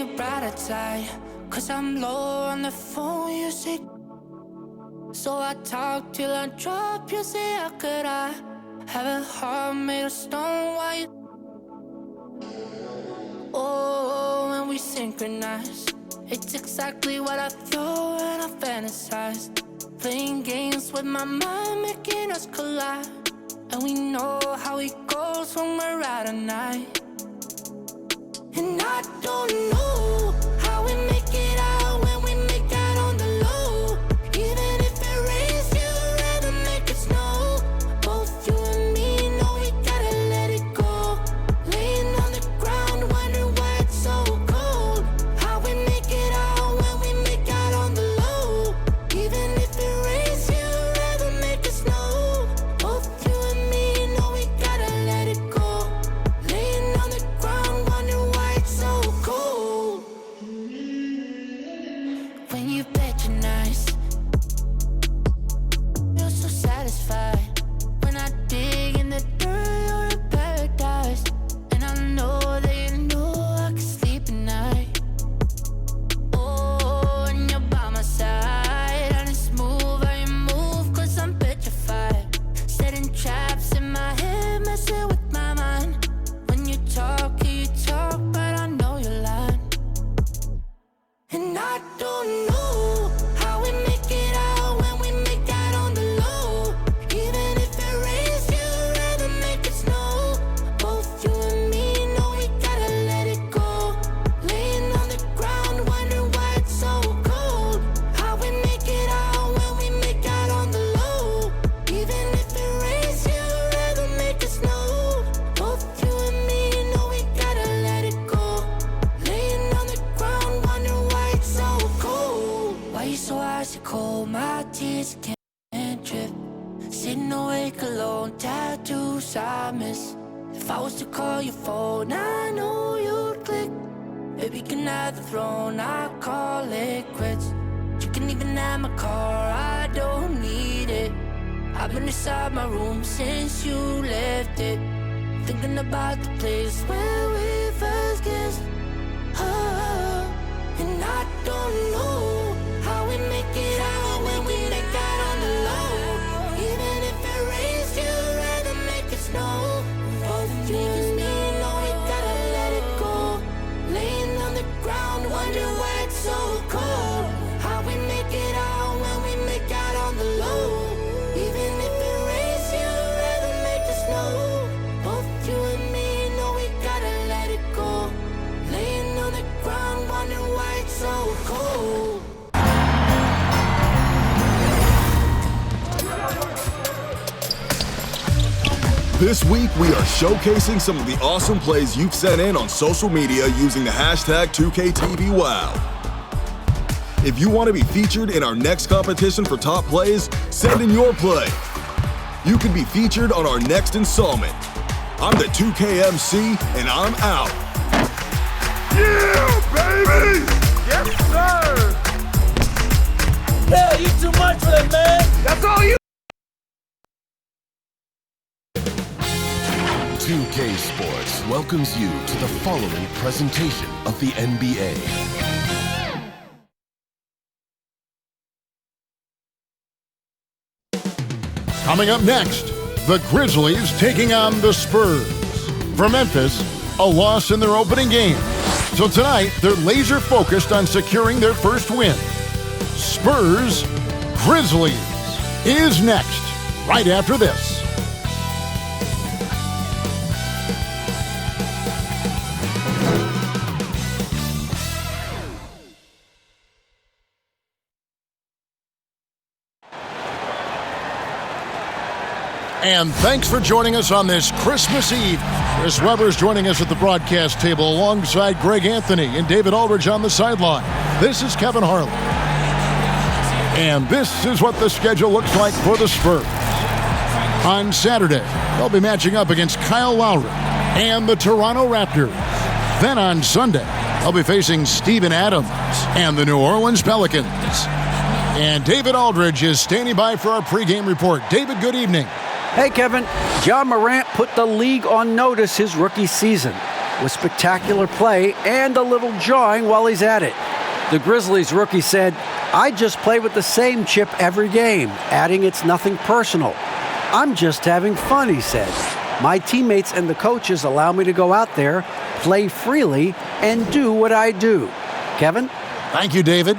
your brighter side, 'cause I'm low on the phone, you say. So I talk till I drop, you say, how could I have a heart made of stone? Why you? Oh, when we synchronize, it's exactly what I thought and I fantasized. Playing games with my mind, making us collide. And we know how it goes when we're out at night. And I don't know how we make it out when we make out on the low. Even if it rains, you'd rather make it snow. Both you and me know we gotta let it go. Laying on the ground, wondering why it's so cold. How we make it out when we make out on the low. Even if it rains, you'd rather make it snow. Both you and me know we gotta let it go. Laying on the ground, wondering why it's so cold. When you bet you're nice, you're so satisfied. When I dig in the dirt, you're in paradise. And I know that you know I can sleep at night. Oh, and you're by my side, and it's smooth how you move, 'cause I'm petrified. Setting traps in my head, messing with my mind. When you talk, but I know you're lying. And I don't know how we make it out when we make out on the low. Even if it rains, you'd rather make it snow. Both you and me know we gotta let it go. Laying on the ground, wondering why it's so cold. How we make it out when we make out on the low. Even if it rains, you'd rather make it snow. Both you and me know we gotta let it go. Laying on the ground, wondering why it's so cold. Why you so icy cold? My tears can't drip. Sitting awake alone, tattoos I miss. If I was to call your phone, I know you'd click. Baby, can I have the throne? I call it quits. You can even have my car, I don't need it. I've been inside my room since you left it, thinking about the place where we first kissed. Oh, and I don't know how we make it out when we make out on the low. Even if it rains, you'd rather make it snow. Both you and me know we gotta let it go. Laying on the ground, wondering why it's so cold. How we make it out when we make out on the low. Even if it rains, you'd rather make it snow. Both you and me know we gotta let it go. Laying on the ground, wondering why it's so cold. This week, we are showcasing some of the awesome plays you've sent in on social media using the hashtag 2KTVWow. If you want to be featured in our next competition for top plays, send in your play. You can be featured on our next installment. I'm the 2KMC, and I'm out. Yeah, baby! Yes, sir! Yeah, you too much for that, man. That's all you. 2K Sports welcomes you to the following presentation of the NBA. Coming up next, the Grizzlies taking on the Spurs. For Memphis, a loss in their opening game. So tonight, they're laser focused on securing their first win. Spurs, Grizzlies is next, right after this. And thanks for joining us on this Christmas Eve. Chris Webber's joining us at the broadcast table alongside Greg Anthony and David Aldridge on the sideline. This is Kevin Harlan. And this is what the schedule looks like for the Spurs. On Saturday, they'll be matching up against Kyle Lowry and the Toronto Raptors. Then on Sunday, they'll be facing Steven Adams and the New Orleans Pelicans. And David Aldridge is standing by for our pregame report. David, good evening. Hey, Kevin. John Morant put the league on notice his rookie season. with spectacular play and a little jawing while he's at it. The Grizzlies rookie said, "I just play with the same chip every game," adding it's nothing personal. "I'm just having fun," he said. "My teammates and the coaches allow me to go out there, play freely, and do what I do." Kevin? Thank you, David.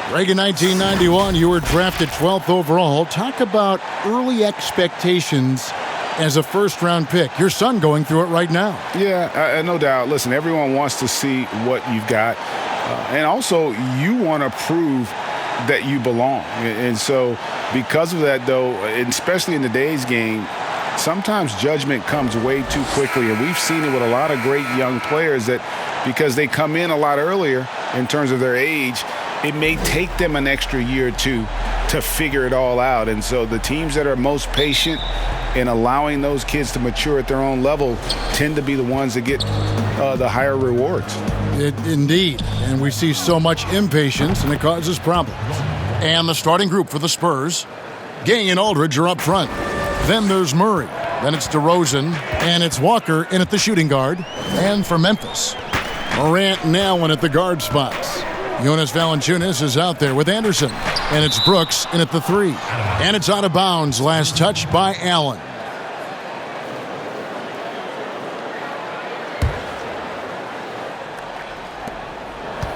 Greg, in 1991, you were drafted 12th overall. Talk about early expectations as a first-round pick. Your son going through it right now. Yeah, no doubt. Listen, everyone wants to see what you've got. And also, you want to prove that you belong. And so because of that, though, and especially in today's game, sometimes judgment comes way too quickly. And we've seen it with a lot of great young players that because they come in a lot earlier in terms of their age, it may take them an extra year or two to figure it all out. And so the teams that are most patient in allowing those kids to mature at their own level tend to be the ones that get the higher rewards. Indeed. And we see so much impatience, and it causes problems. And the starting group for the Spurs, Gay and Aldridge are up front. Then there's Murray. Then it's DeRozan. And it's Walker in at the shooting guard. And for Memphis, Morant and Allen at the guard spots. Jonas Valanciunas is out there with Anderson. And it's Brooks in at the 3. And it's out of bounds. Last touch by Allen.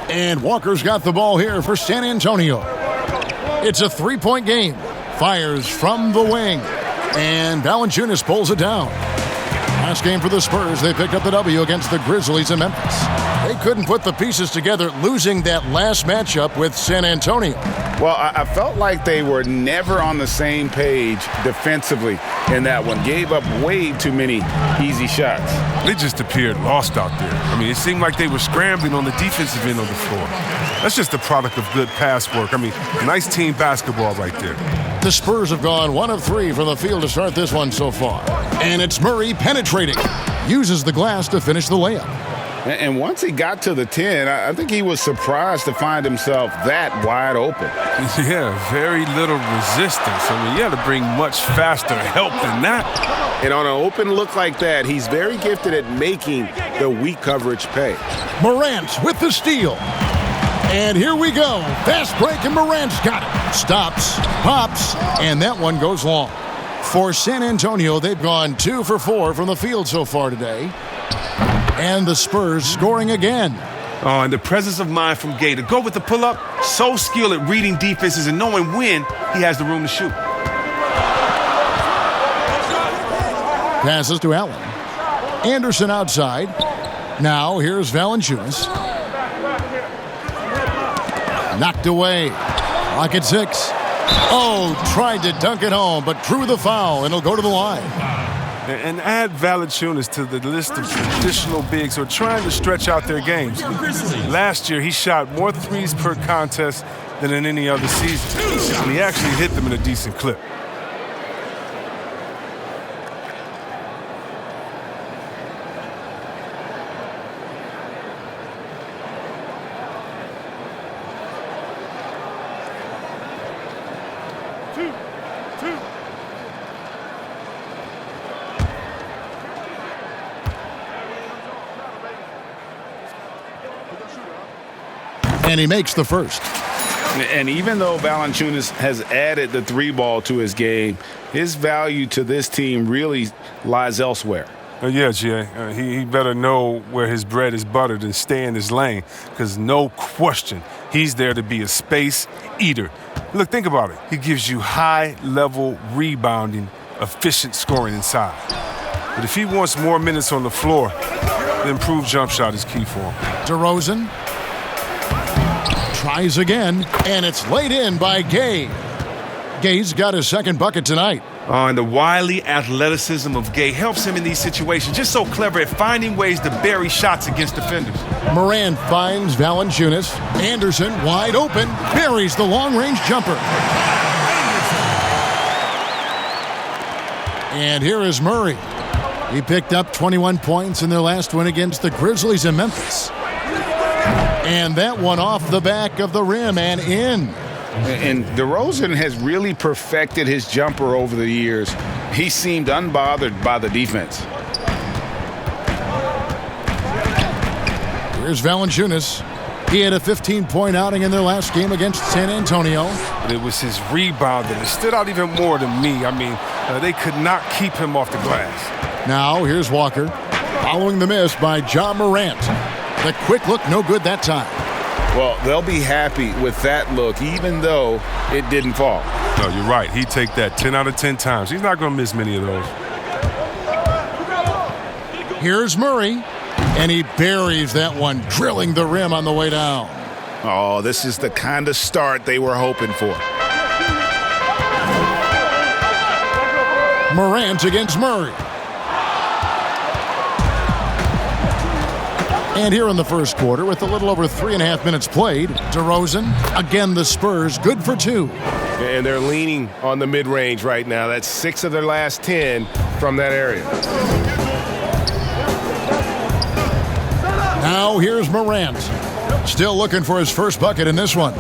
And Walker's got the ball here for San Antonio. It's a three-point game. Fires from the wing. And Valanciunas pulls it down. Last game for the Spurs, they picked up the W against the Grizzlies in Memphis. They couldn't put the pieces together, losing that last matchup with San Antonio. Well, I felt like they were never on the same page defensively in that one. Gave up way too many easy shots. They just appeared lost out there. I mean, it seemed like they were scrambling on the defensive end of the floor. That's just the product of good pass work. I mean, nice team basketball right there. The Spurs have gone 1 of 3 from the field to start this one so far. And it's Murray penetrating. Uses the glass to finish the layup. And once he got to the 10, I think he was surprised to find himself that wide open. Yeah, very little resistance. I mean, you had to bring much faster help than that. And on an open look like that, he's very gifted at making the weak coverage pay. Morant with the steal. And here we go. Fast break, and Morant's got it. Stops, pops, and that one goes long. For San Antonio, they've gone 2 for 4 from the field so far today. And the Spurs scoring again. Oh, and the presence of mind from Gay to go with the pull-up, so skilled at reading defenses and knowing when he has the room to shoot. Passes to Allen. Anderson outside. Now here's Valanciunas. Knocked away. Clock at 6. Oh, tried to dunk it home, but drew the foul, and he'll go to the line. And add Valanciunas to the list of traditional bigs who are trying to stretch out their games. Last year, he shot more threes per contest than in any other season. And he actually hit them in a decent clip. And he makes the first. And even though Valanciunas has added the 3-ball to his game, his value to this team really lies elsewhere. Yeah, Jay. He better know where his bread is buttered and stay in his lane, because no question, he's there to be a space eater. Look, think about it. He gives you high-level rebounding, efficient scoring inside. But if he wants more minutes on the floor, the improved jump shot is key for him. DeRozan tries again, and it's laid in by Gay. Gay's got his second bucket tonight. And the wily athleticism of Gay helps him in these situations. Just so clever at finding ways to bury shots against defenders. Morant finds Valanciunas. Anderson wide open, buries the long-range jumper. And here is Murray. He picked up 21 points in their last win against the Grizzlies in Memphis. And that one off the back of the rim and in. And DeRozan has really perfected his jumper over the years. He seemed unbothered by the defense. Here's Valanciunas. He had a 15-point outing in their last game against San Antonio. It was his rebounding that stood out even more to me. I mean, they could not keep him off the glass. Now, here's Walker. Following the miss by Ja Morant. The quick look, no good that time. Well, they'll be happy with that look, even though it didn't fall. No, you're right. He'd take that 10 out of 10 times. He's not going to miss many of those. Here's Murray. And he buries that one, drilling the rim on the way down. Oh, this is the kind of start they were hoping for. Morant against Murray. And here in the first quarter, with a little over 3.5 minutes played, DeRozan, again the Spurs, good for 2. And they're leaning on the mid-range right now. That's 6 of their last 10 from that area. Now here's Morant. Still looking for his first bucket in this one.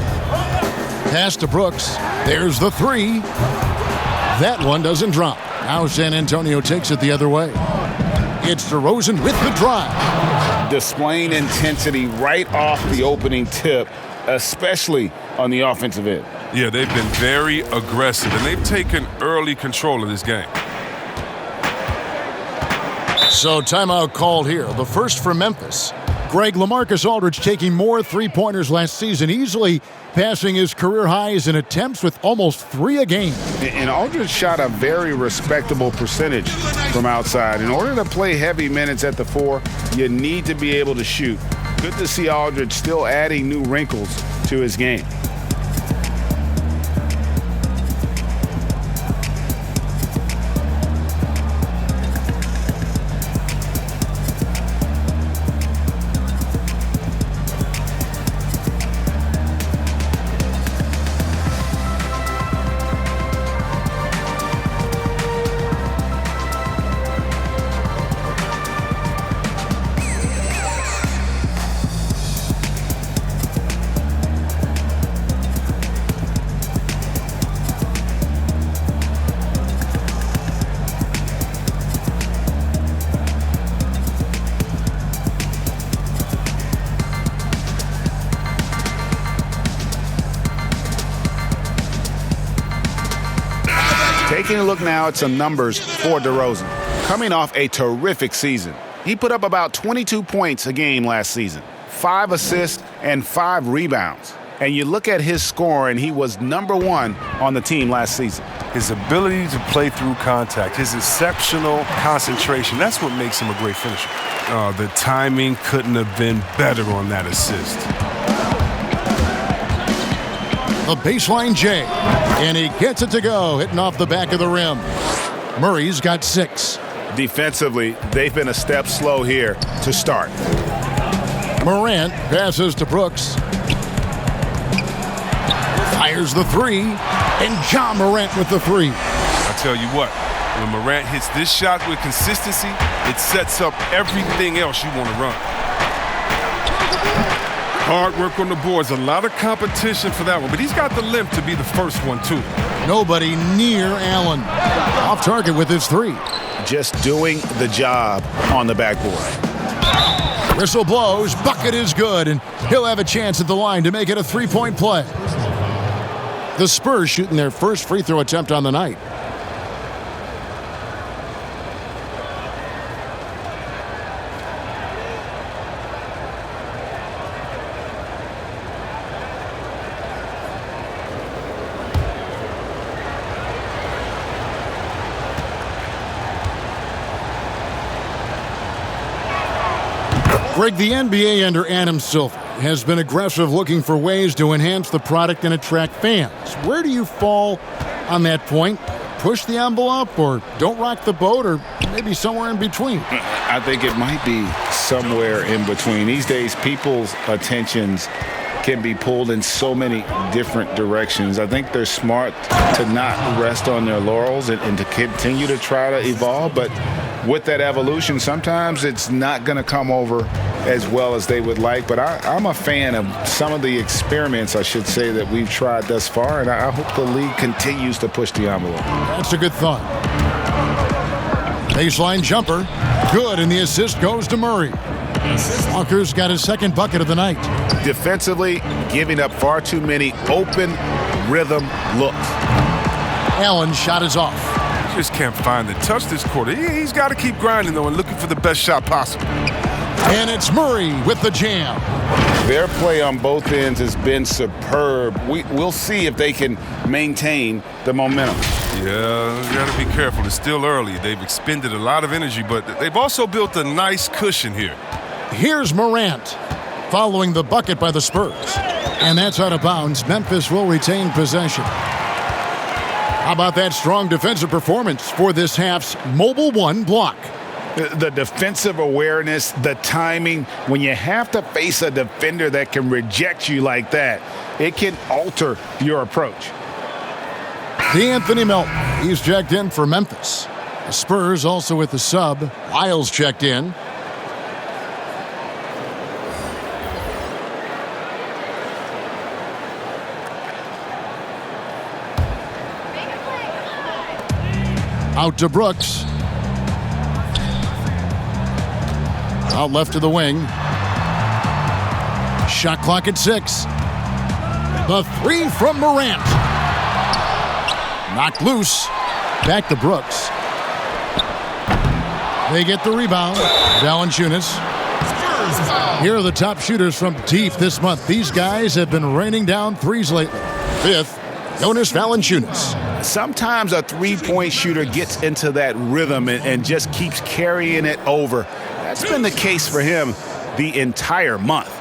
Pass to Brooks. There's the 3. That one doesn't drop. Now San Antonio takes it the other way. It's DeRozan with the drive. Displaying intensity right off the opening tip, especially on the offensive end. Yeah, they've been very aggressive, and they've taken early control of this game. So timeout called here. The first for Memphis. Greg, LaMarcus Aldridge taking more three-pointers last season, easily passing his career highs in attempts with almost 3 a game. And Aldridge shot a very respectable percentage from outside. In order to play heavy minutes at the 4, you need to be able to shoot. Good to see Aldridge still adding new wrinkles to his game. Taking a look now at some numbers for DeRozan. Coming off a terrific season. He put up about 22 points a game last season, 5 assists and 5 rebounds. And you look at his score, and he was #1 on the team last season. His ability to play through contact, his exceptional concentration, that's what makes him a great finisher. The timing couldn't have been better on that assist. A baseline J, and he gets it to go, hitting off the back of the rim. Murray's got 6. Defensively, they've been a step slow here to start. Morant passes to Brooks. Fires the 3, and Ja Morant with the 3. I tell you what, when Morant hits this shot with consistency, it sets up everything else you want to run. Hard work on the boards, a lot of competition for that one, but he's got the limp to be the first one, too. Nobody near Allen. Off target with his 3. Just doing the job on the backboard. Whistle blows, bucket is good, and he'll have a chance at the line to make it a 3-point play. The Spurs shooting their first free throw attempt on the night. Greg, the NBA under Adam Silver has been aggressive, looking for ways to enhance the product and attract fans. Where do you fall on that point? Push the envelope, or don't rock the boat, or maybe somewhere in between? I think it might be somewhere in between. These days, people's attentions can be pulled in so many different directions. I think they're smart to not rest on their laurels and to continue to try to evolve. But with that evolution, sometimes it's not going to come over as well as they would like. But I'm a fan of some of the experiments, I should say, that we've tried thus far. And I hope the league continues to push the envelope. That's a good thought. Baseline jumper. Good, and the assist goes to Murray. Walker's got his second bucket of the night. Defensively, giving up far too many open rhythm looks. Allen's shot is off. He just can't find the touch this quarter. He's got to keep grinding, though, and looking for the best shot possible. And it's Murray with the jam. Their play on both ends has been superb. We'll see if they can maintain the momentum. Yeah, you got to be careful. It's still early. They've expended a lot of energy, but they've also built a nice cushion here. Here's Morant following the bucket by the Spurs. And that's out of bounds. Memphis will retain possession. How about that strong defensive performance for this half's Mobile One block? The defensive awareness, the timing, when you have to face a defender that can reject you like that, it can alter your approach. D'Anthony Melton, he's checked in for Memphis. The Spurs also with the sub. Lyles checked in. Out to Brooks. Out left to the wing. Shot clock at 6. The three from Morant. Knocked loose. Back to Brooks. They get the rebound. Valanciunas. Here are the top shooters from deep this month. These guys have been raining down threes lately. Fifth, Jonas Valanciunas. Sometimes a three-point shooter gets into that rhythm and just keeps carrying it over. That's been the case for him the entire month.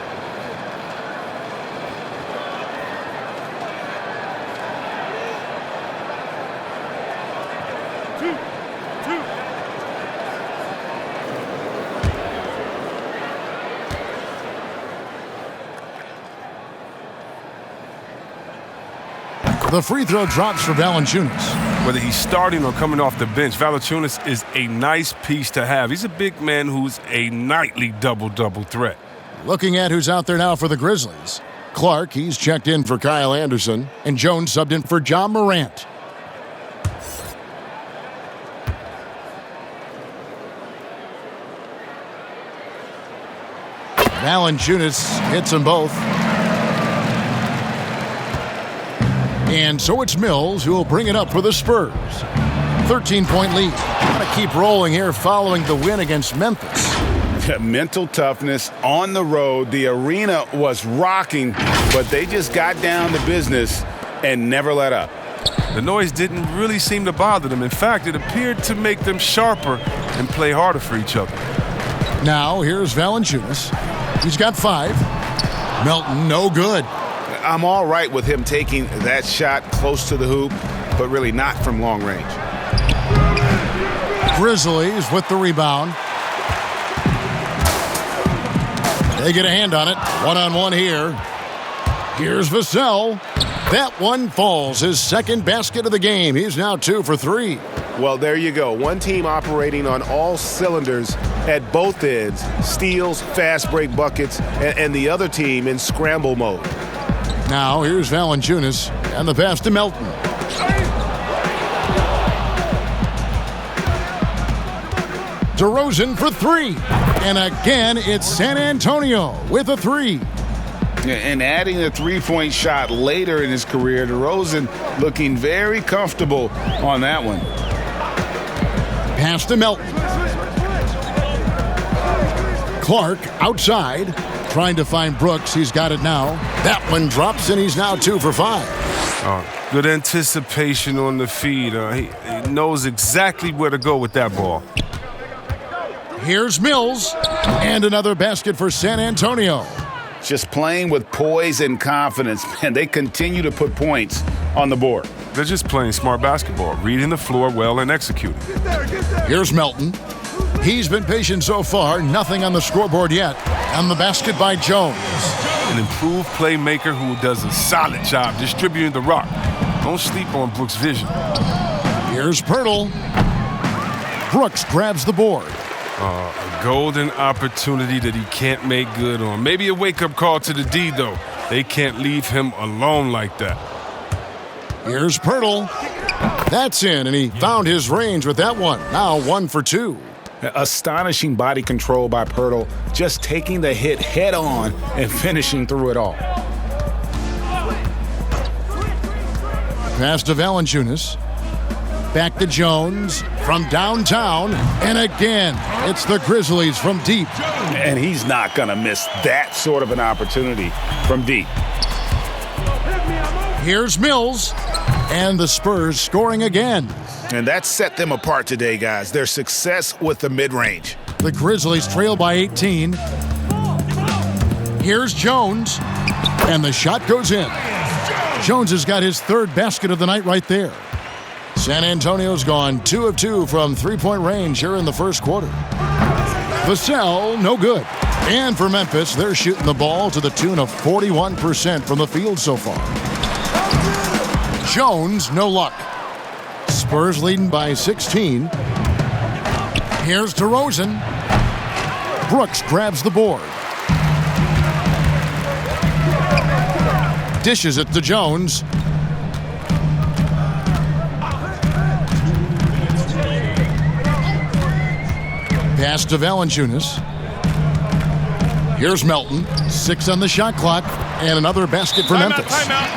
The free throw drops for Valanciunas. Whether he's starting or coming off the bench, Valanciunas is a nice piece to have. He's a big man who's a nightly double-double threat. Looking at who's out there now for the Grizzlies. Clark, he's checked in for Kyle Anderson. And Jones subbed in for John Morant. Valanciunas hits them both. And so it's Mills who will bring it up for the Spurs. 13-point lead. Got to keep rolling here following the win against Memphis. Mental toughness on the road. The arena was rocking, but they just got down to business and never let up. The noise didn't really seem to bother them. In fact, it appeared to make them sharper and play harder for each other. Now here's Valanciunas. He's got 5. Melton, no good. I'm all right with him taking that shot close to the hoop, but really not from long range. Grizzlies with the rebound. They get a hand on it. One-on-one here. Here's Vassell. That one falls. His second basket of the game. He's now 2 for 3. Well, there you go. One team operating on all cylinders at both ends. Steals, fast break buckets, and the other team in scramble mode. Now here's Valanciunas and the pass to Melton. DeRozan for 3. And again, it's San Antonio with a 3. And adding a three-point shot later in his career, DeRozan looking very comfortable on that one. Pass to Melton. Clark outside, trying to find Brooks. He's got it now. That one drops, and he's now 2 for 5. Good anticipation on the feed. He knows exactly where to go with that ball. Here's Mills, and another basket for San Antonio. Just playing with poise and confidence, and they continue to put points on the board. They're just playing smart basketball, reading the floor well and executing. Here's Melton. He's been patient so far, nothing on the scoreboard yet. And the basket by Jones. An improved playmaker who does a solid job distributing the rock. Don't sleep on Brooks' vision. Here's Pirtle. Brooks grabs the board. A golden opportunity that he can't make good on. Maybe a wake-up call to the D, though. They can't leave him alone like that. Here's Pirtle. That's in, and he found his range with that one. Now 1 for 2. Astonishing body control by Poeltl, just taking the hit head on and finishing through it all. Pass to Valanciunas. Back to Jones from downtown. And again, it's the Grizzlies from deep. And he's not going to miss that sort of an opportunity from deep. Here's Mills. And the Spurs scoring again. And that set them apart today, guys. Their success with the mid-range. The Grizzlies trail by 18. Here's Jones. And the shot goes in. Jones has got his third basket of the night right there. San Antonio's gone 2 of 2 from three-point range here in the first quarter. Vassell, no good. And for Memphis, they're shooting the ball to the tune of 41% from the field so far. Jones, no luck. Spurs leading by 16. Here's DeRozan. Brooks grabs the board. Dishes it to Jones. Pass to Valanciunas. Here's Melton. 6 on the shot clock. And another basket for Memphis.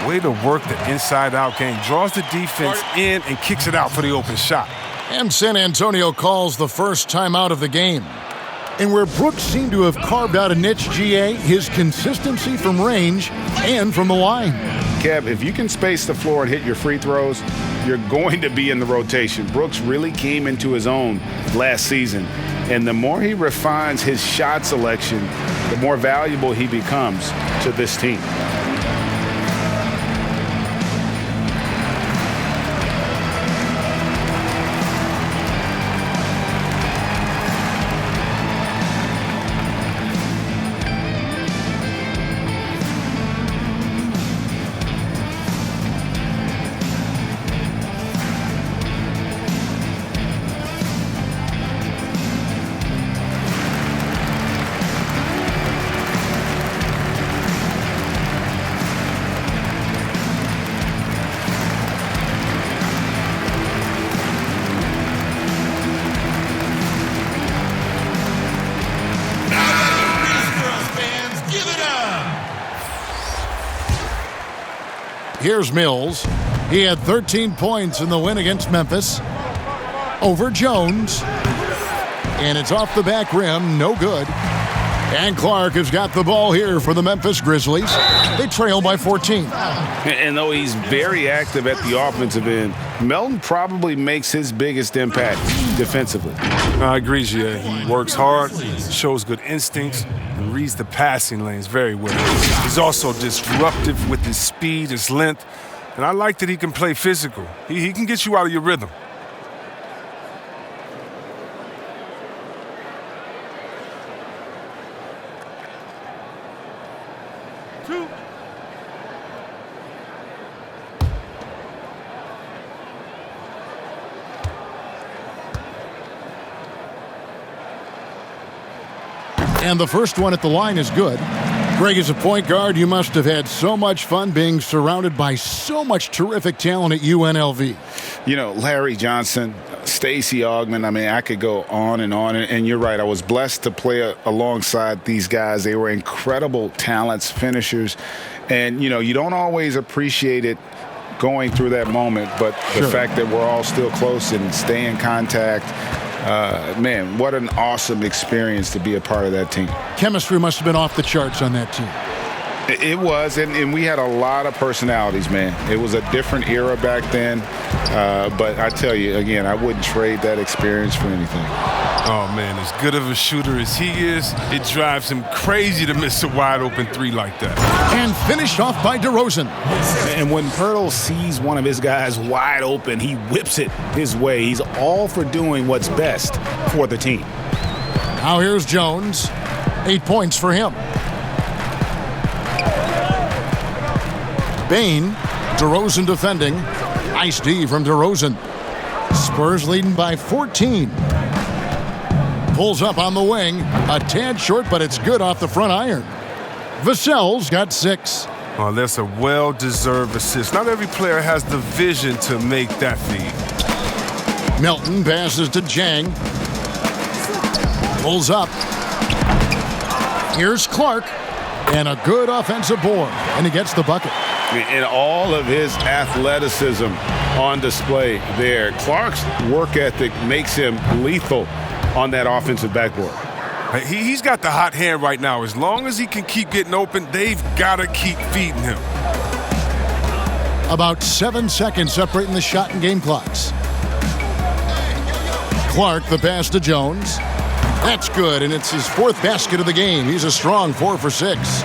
Way to work the inside-out game. Draws the defense in and kicks it out for the open shot. And San Antonio calls the first timeout of the game. And where Brooks seemed to have carved out a niche, GA, his consistency from range and from the line. Kev, if you can space the floor and hit your free throws, you're going to be in the rotation. Brooks really came into his own last season. And the more he refines his shot selection, the more valuable he becomes to this team. Here's Mills. He had 13 points in the win against Memphis. Over Jones. And it's off the back rim. No good. And Clark has got the ball here for the Memphis Grizzlies. They trail by 14. And though he's very active at the offensive end, Melton probably makes his biggest impact defensively. I agree, Gia. He works hard, shows good instincts, and reads the passing lanes very well. He's also disruptive with his speed, his length, and I like that he can play physical. He can get you out of your rhythm. And the first one at the line is good. Greg, as a point guard, you must have had so much fun being surrounded by so much terrific talent at UNLV. You know, Larry Johnson, Stacey Augmon, I mean, I could go on. And you're right, I was blessed to play alongside these guys. They were incredible talents, finishers. And, you know, you don't always appreciate it going through that moment, but the fact that we're all still close and stay in contact, man, what an awesome experience to be a part of that team. Chemistry must have been off the charts on that team. It was, and we had a lot of personalities, man. It was a different era back then, but I tell you, again, I wouldn't trade that experience for anything. Oh, man, as good of a shooter as he is, it drives him crazy to miss a wide-open three like that. And finished off by DeRozan. And when Poeltl sees one of his guys wide open, he whips it his way. He's all for doing what's best for the team. Now here's Jones. 8 points for him. Bain, DeRozan defending. Nice D from DeRozan. Spurs leading by 14. Pulls up on the wing. A tad short, but it's good off the front iron. Vassell's got 6. Oh, that's a well-deserved assist. Not every player has the vision to make that feed. Melton passes to Jang. Pulls up. Here's Clark. And a good offensive board. And he gets the bucket. And all of his athleticism on display there. Clark's work ethic makes him lethal on that offensive backboard. He's got the hot hand right now. As long as he can keep getting open, they've got to keep feeding him. About 7 seconds separating the shot and game clocks. Clark, the pass to Jones. That's good, and it's his 4th basket of the game. He's a strong 4 for 6.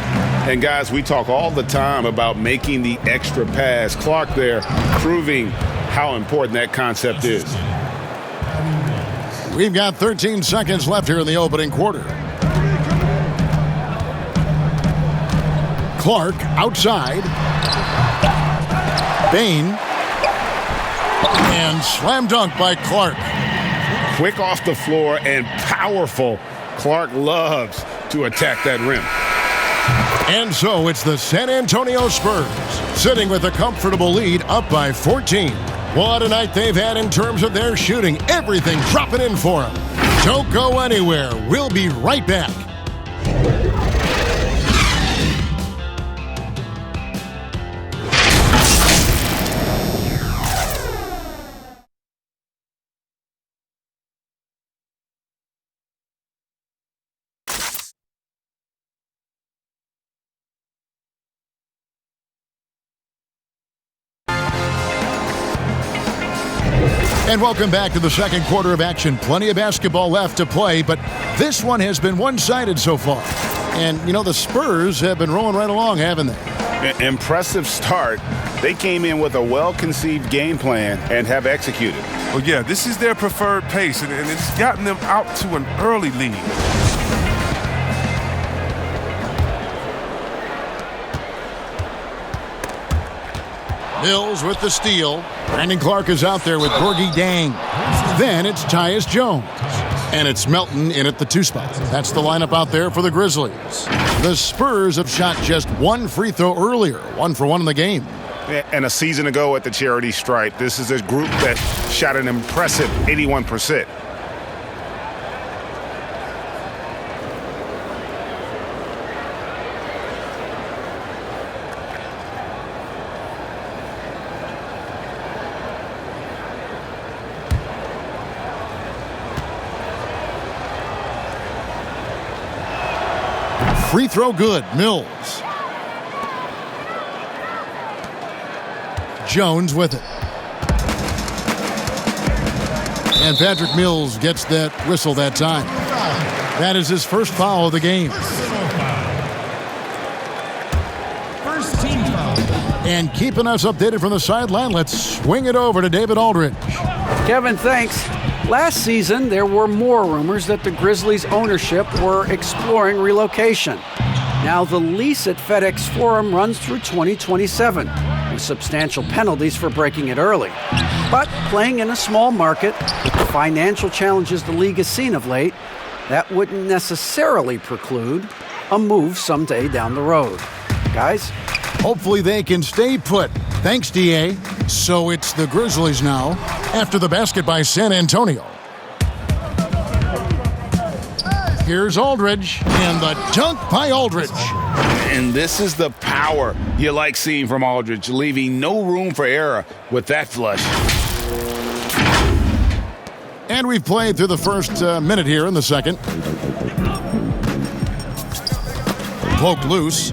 And guys, we talk all the time about making the extra pass. Clark there proving how important that concept is. We've got 13 seconds left here in the opening quarter. Clark outside. Bain. And slam dunk by Clark. Quick off the floor and powerful. Clark loves to attack that rim. And so it's the San Antonio Spurs sitting with a comfortable lead up by 14. What a night they've had in terms of their shooting. Everything dropping in for them. Don't go anywhere. We'll be right back. And welcome back to the second quarter of action. Plenty of basketball left to play, but this one has been one-sided so far. And, you know, the Spurs have been rolling right along, haven't they? Impressive start. They came in with a well-conceived game plan and have executed. Well, yeah, this is their preferred pace, and it's gotten them out to an early lead. Mills with the steal. Brandon Clark is out there with Gorgie Dang. Then it's Tyus Jones. And it's Melton in at the 2 spot. That's the lineup out there for the Grizzlies. The Spurs have shot just 1 free throw earlier, 1 for 1 in the game. And a season ago at the charity stripe, this is a group that shot an impressive 81%. Free throw good. Mills. Jones with it. And Patrick Mills gets that whistle that time. That is his first foul of the game. First team foul. And keeping us updated from the sideline, let's swing it over to David Aldridge. Kevin, thanks. Last season, there were more rumors that the Grizzlies' ownership were exploring relocation. Now the lease at FedExForum runs through 2027, with substantial penalties for breaking it early. But playing in a small market, with the financial challenges the league has seen of late, that wouldn't necessarily preclude a move someday down the road. Guys? Hopefully they can stay put. Thanks, D.A. So it's the Grizzlies now, after the basket by San Antonio. Here's Aldridge, and the dunk by Aldridge. And this is the power you like seeing from Aldridge, leaving no room for error with that flush. And we've played through the first minute here in the second. Poke loose.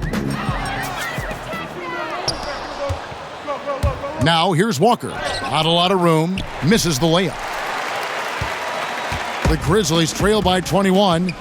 Now here's Walker. Not a lot of room. Misses the layup. The Grizzlies trail by 21.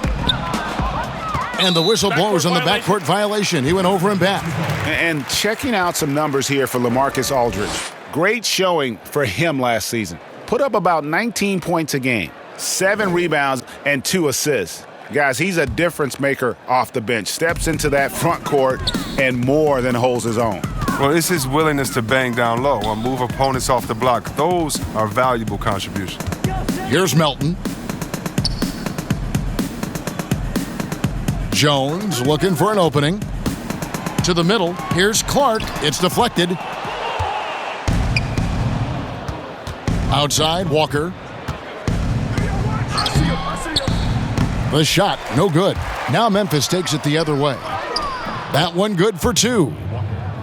And the whistle blows on the backcourt violation. He went over and back. And checking out some numbers here for LaMarcus Aldridge. Great showing for him last season. Put up about 19 points a game, 7 rebounds, and 2 assists. Guys, he's a difference maker off the bench. Steps into that front court and more than holds his own. Well, it's his willingness to bang down low or move opponents off the block. Those are valuable contributions. Here's Melton. Jones looking for an opening. To the middle. Here's Clark. It's deflected. Outside, Walker. The shot, no good. Now Memphis takes it the other way. That one good for 2.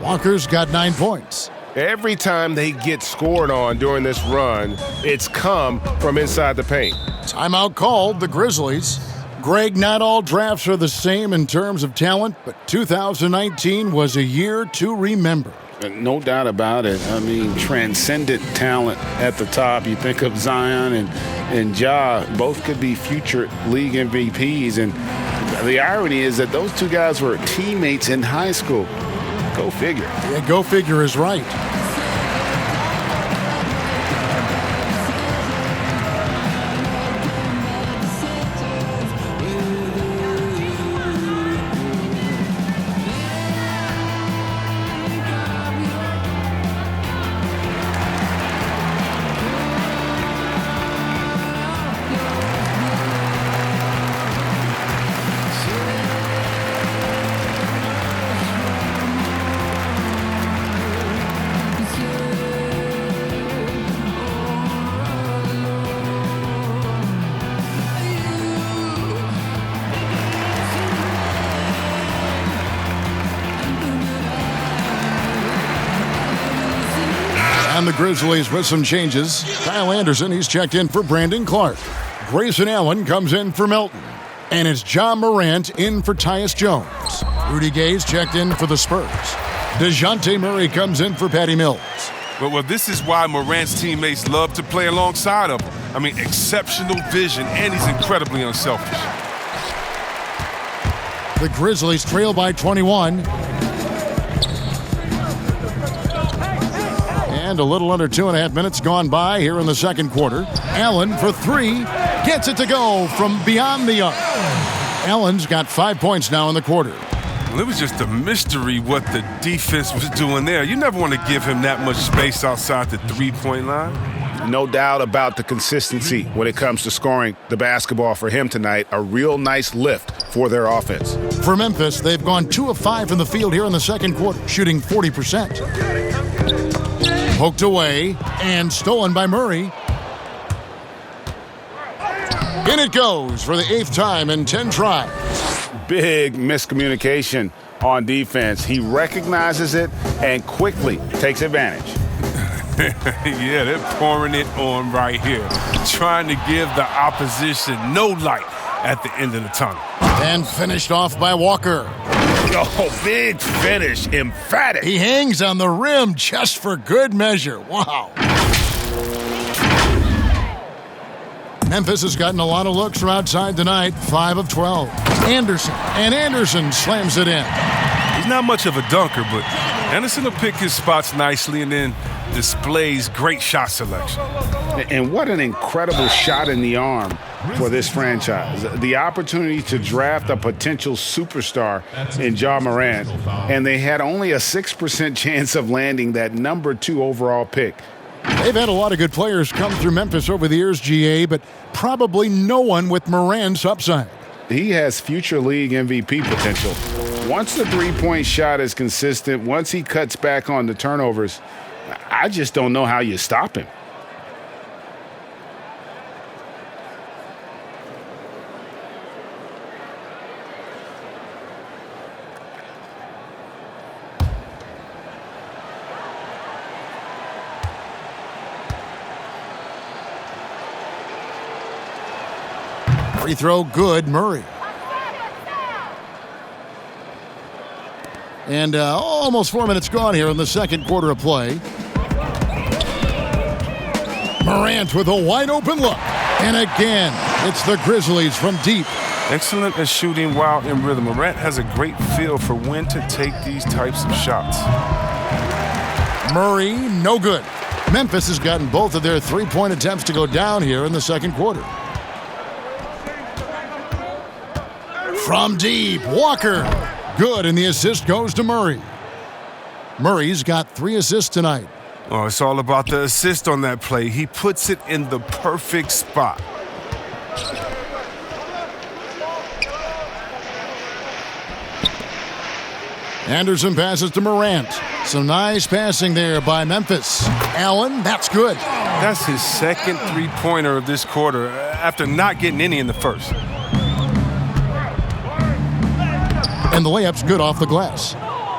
Walker's got 9 points. Every time they get scored on during this run, it's come from inside the paint. Timeout called, the Grizzlies. Greg, not all drafts are the same in terms of talent, but 2019 was a year to remember. No doubt about it. I mean, transcendent talent at the top. You think of Zion and Ja, both could be future league MVPs. And the irony is that those two guys were teammates in high school. Go figure. Yeah, go figure is right. And the Grizzlies with some changes. Kyle Anderson, he's checked in for Brandon Clark. Grayson Allen comes in for Melton. And it's John Morant in for Tyus Jones. Rudy Gay's checked in for the Spurs. Dejounte Murray comes in for Patty Mills. Well, this is why Morant's teammates love to play alongside of him. I mean, exceptional vision, and he's incredibly unselfish. The Grizzlies trail by 21. And a little under 2.5 minutes gone by here in the second quarter. Allen for 3. Gets it to go from beyond the arc. Allen's got 5 points now in the quarter. Well, it was just a mystery what the defense was doing there. You never want to give him that much space outside the three-point line. No doubt about the consistency when it comes to scoring the basketball for him tonight. A real nice lift for their offense. For Memphis, they've gone 2 of 5 from the field here in the second quarter, shooting 40%. Poked away and stolen by Murray. In it goes for the 8th time in 10 tries. Big miscommunication on defense. He recognizes it and quickly takes advantage. Yeah, they're pouring it on right here, trying to give the opposition no light at the end of the tunnel. And finished off by Walker. Oh, big finish, emphatic. He hangs on the rim just for good measure. Wow. Memphis has gotten a lot of looks from outside tonight, 5 of 12. Anderson slams it in. He's not much of a dunker, but Anderson will pick his spots nicely and then displays great shot selection. And what an incredible shot in the arm for this franchise. The opportunity to draft a potential superstar in Ja Morant, and they had only a 6% chance of landing that number 2 overall pick. They've had a lot of good players come through Memphis over the years, GA, but probably no one with Morant's upside. He has future league MVP potential. Once the three-point shot is consistent, once he cuts back on the turnovers, I just don't know how you stop him. Free throw good, Murray. And almost 4 minutes gone here in the second quarter of play. Morant with a wide open look. And again, it's the Grizzlies from deep. Excellent at shooting while in rhythm. Morant has a great feel for when to take these types of shots. Murray, no good. Memphis has gotten both of their three-point attempts to go down here in the second quarter. From deep, Walker. Good, and the assist goes to Murray. Murray's got 3 assists tonight. Oh, it's all about the assist on that play. He puts it in the perfect spot. Anderson passes to Morant. Some nice passing there by Memphis. Allen, that's good. That's his second three-pointer of this quarter after not getting any in the first. And the layup's good off the glass.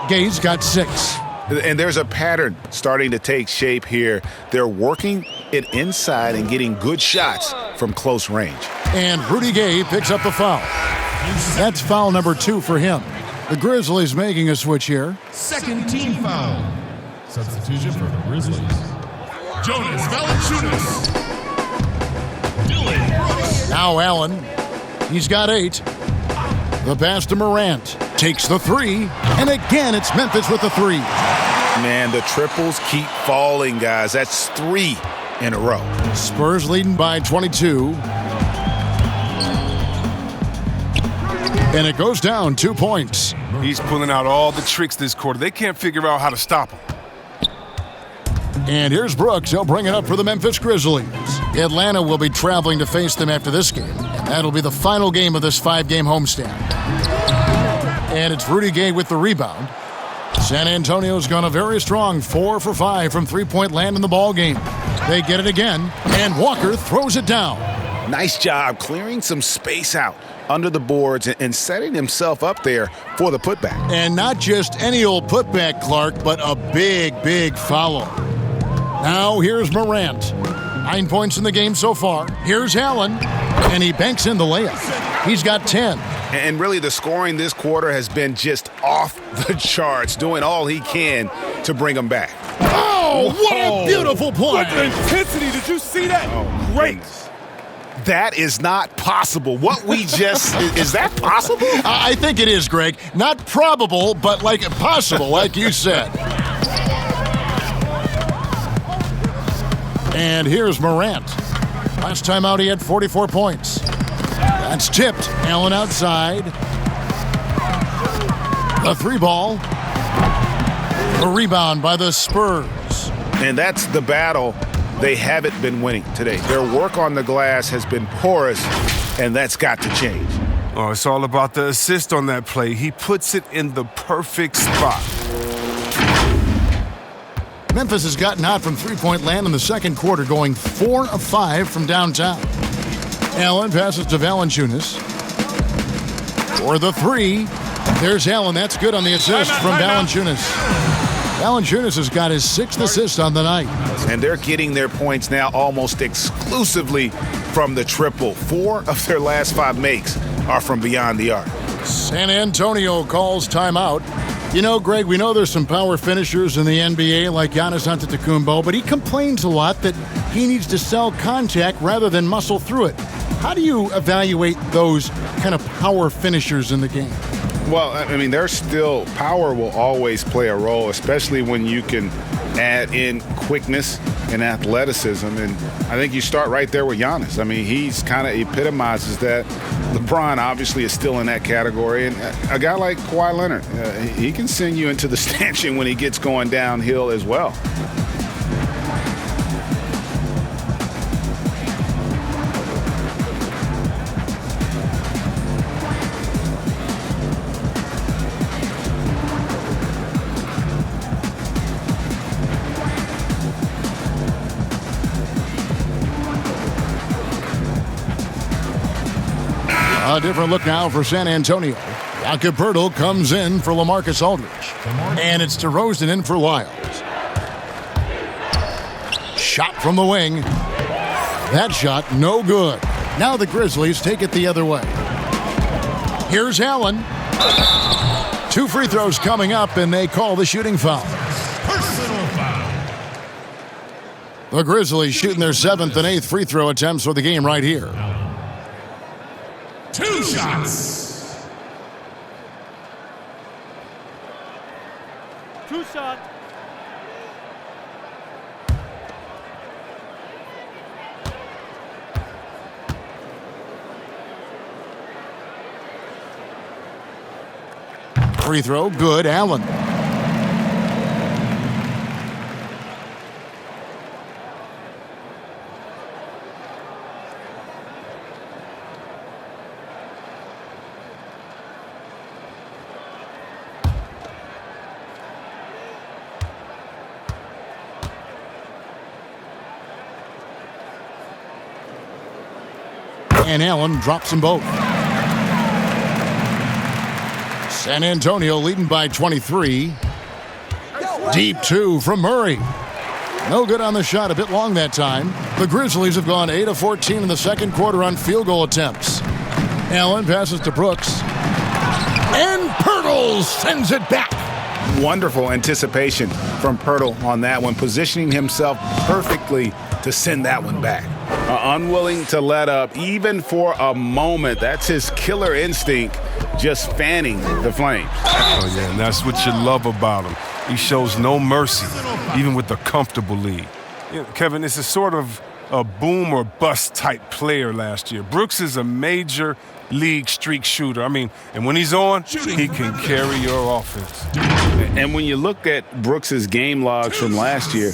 Gay's got 6. And there's a pattern starting to take shape here. They're working it inside and getting good shots from close range. And Rudy Gay picks up the foul. That's foul number 2 for him. The Grizzlies making a switch here. Second team foul. Substitution for the Grizzlies. Jonas Valanciunas. Dylan Brooks. Now Allen. He's got 8. The pass to Morant. Takes the 3. And again, it's Memphis with the 3. Man, the triples keep falling, guys. That's 3 in a row. Spurs leading by 22. And it goes down 2 points. He's pulling out all the tricks this quarter. They can't figure out how to stop him. And here's Brooks. He'll bring it up for the Memphis Grizzlies. Atlanta will be traveling to face them after this game. And that'll be the final game of this 5-game homestand. And it's Rudy Gay with the rebound. San Antonio's gone a very strong 4 for 5 from three-point land in the ball game. They get it again, and Walker throws it down. Nice job clearing some space out under the boards and setting himself up there for the putback. And not just any old putback, Clark, but a big, big foul. Now here's Morant. 9 points in the game so far. Here's Allen, and he banks in the layup. He's got 10. And really the scoring this quarter has been just off the charts, doing all he can to bring them back. Oh, what a beautiful play. What intensity. Did you see that? Oh, great. That is not possible. What we just, is that possible? I think it is, Greg. Not probable, but like possible, like you said. And here's Morant. Last time out, he had 44 points. That's tipped. Allen outside. The 3 ball. The rebound by the Spurs. And that's the battle they haven't been winning today. Their work on the glass has been porous, and that's got to change. Oh, it's all about the assist on that play. He puts it in the perfect spot. Memphis has gotten hot from three-point land in the second quarter, going 4 of 5 from downtown. Allen passes to Valanciunas. For the 3. There's Allen. That's good on the assist from Valanciunas. Valanciunas has got his 6th assist on the night. And they're getting their points now almost exclusively from the triple. 4 of their last 5 makes are from beyond the arc. San Antonio calls timeout. You know, Greg, we know there's some power finishers in the NBA like Giannis Antetokounmpo, but he complains a lot that he needs to sell contact rather than muscle through it. How do you evaluate those kind of power finishers in the game? Well, I mean, there's still power will always play a role, especially when you can add in quickness and athleticism. And I think you start right there with Giannis. I mean, he's kind of epitomizes that. LeBron obviously is still in that category. And a guy like Kawhi Leonard, he can send you into the stanchion when he gets going downhill as well. A different look now for San Antonio. Jakob Poeltl comes in for LaMarcus Aldridge. And it's DeRozan in for Lyles. Shot from the wing. That shot, no good. Now the Grizzlies take it the other way. Here's Allen. 2 free throws coming up, and they call the shooting foul. Personal foul. The Grizzlies shooting their 7th and 8th free throw attempts for the game right here. 2 shots. 2 shots. Free throw, good, Allen. And Allen drops them both. San Antonio leading by 23. Deep two from Murray. No good on the shot, a bit long that time. The Grizzlies have gone 8 of 14 in the second quarter on field goal attempts. Allen passes to Brooks. And Pirtle sends it back. Wonderful anticipation from Pirtle on that one, positioning himself perfectly to send that one back. Unwilling to let up even for a moment. That's his killer instinct, just fanning the flames. Oh, yeah, and that's what you love about him. He shows no mercy, even with a comfortable lead. You know, Kevin, it's a sort of a boom or bust type player last year. Brooks is a major league streak shooter. I mean, and when he's on, he can carry your offense. And when you look at Brooks's game logs from last year,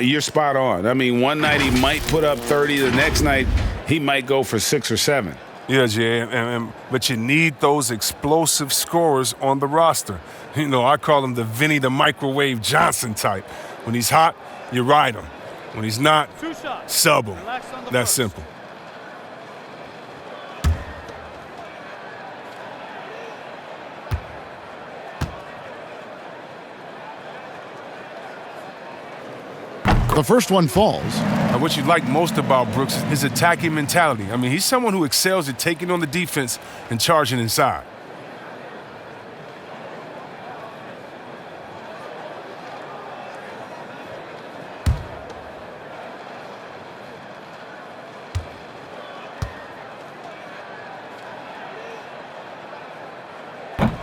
you're spot on. I mean, one night he might put up 30. The next night he might go for 6 or 7. Yeah, Jay, but you need those explosive scorers on the roster. You know, I call him the Vinny the Microwave Johnson type. When he's hot, you ride him. When he's not, sub him. That's simple. The first one falls. What you like most about Brooks is his attacking mentality. I mean, he's someone who excels at taking on the defense and charging inside.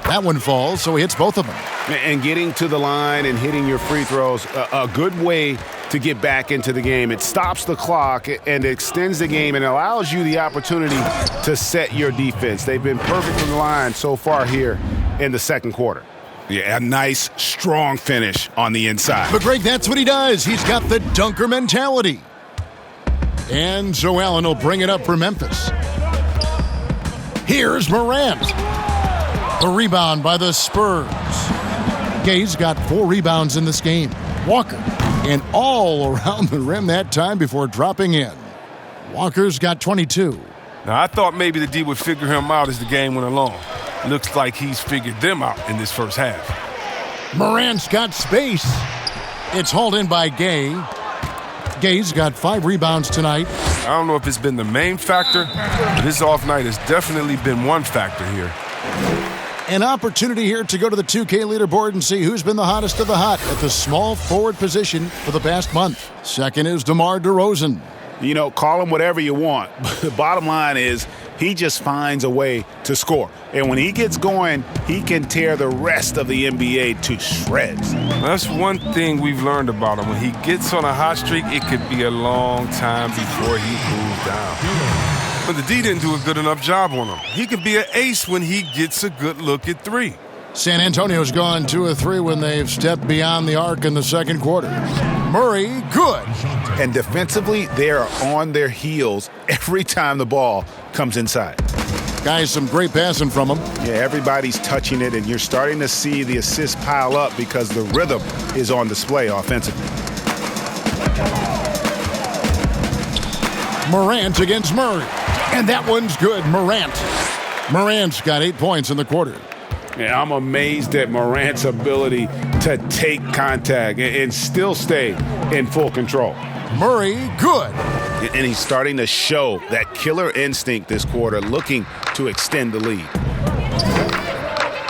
That one falls, so he hits both of them. And getting to the line and hitting your free throws, a good way to get back into the game. It stops the clock and extends the game and allows you the opportunity to set your defense. They've been perfect from the line so far here in the second quarter. Yeah, a nice, strong finish on the inside. But, Greg, that's what he does. He's got the dunker mentality. And so Allen will bring it up for Memphis. Here's Morant. The rebound by the Spurs. Gay's got 4 rebounds in this game. Walker, and all around the rim that time before dropping in. Walker's got 22. Now, I thought maybe the D would figure him out as the game went along. Looks like he's figured them out in this first half. Morant's got space. It's hauled in by Gay. Gay's got 5 rebounds tonight. I don't know if it's been the main factor, but his off night has definitely been one factor here. An opportunity here to go to the 2K leaderboard and see who's been the hottest of the hot at the small forward position for the past month. Second is DeMar DeRozan. You know, call him whatever you want. But the bottom line is he just finds a way to score. And when he gets going, he can tear the rest of the NBA to shreds. That's one thing we've learned about him. When he gets on a hot streak, it could be a long time before he cools down. But the D didn't do a good enough job on him. He could be an ace when he gets a good look at 3. San Antonio's gone 2 of 3 when they've stepped beyond the arc in the second quarter. Murray, good. And defensively, they are on their heels every time the ball comes inside. Guys, some great passing from him. Yeah, everybody's touching it, and you're starting to see the assists pile up because the rhythm is on display offensively. Morant against Murray. And that one's good, Morant's got 8 points in the quarter. Yeah, I'm amazed at Morant's ability to take contact and still stay in full control. Murray, good. And he's starting to show that killer instinct this quarter, looking to extend the lead.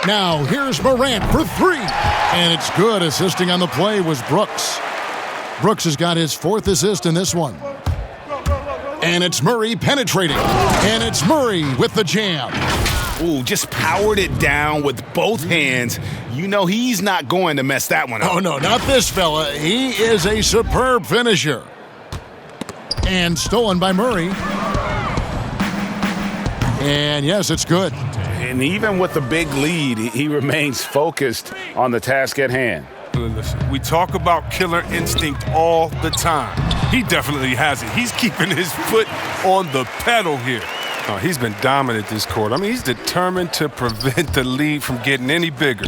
Now, here's Morant for 3. And it's good. Assisting on the play was Brooks. Brooks has got his 4th assist in this one. And it's Murray penetrating. And it's Murray with the jam. Ooh, just powered it down with both hands. You know he's not going to mess that one up. Oh, no, not this fella. He is a superb finisher. And stolen by Murray. And yes, it's good. And even with the big lead, he remains focused on the task at hand. Listen, we talk about killer instinct all the time. He definitely has it. He's keeping his foot on the pedal here. He's been dominant this quarter. I mean, he's determined to prevent the lead from getting any bigger.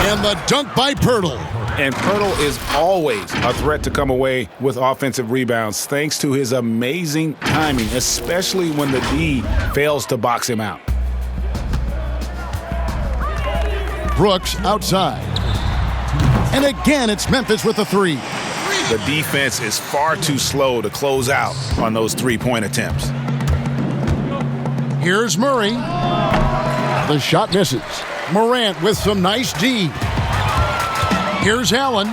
And the dunk by Pirtle. And Pirtle is always a threat to come away with offensive rebounds thanks to his amazing timing, especially when the D fails to box him out. Brooks outside. And again, it's Memphis with the three. The defense is far too slow to close out on those three-point attempts. Here's Murray. The shot misses. Morant with some nice D. Here's Allen.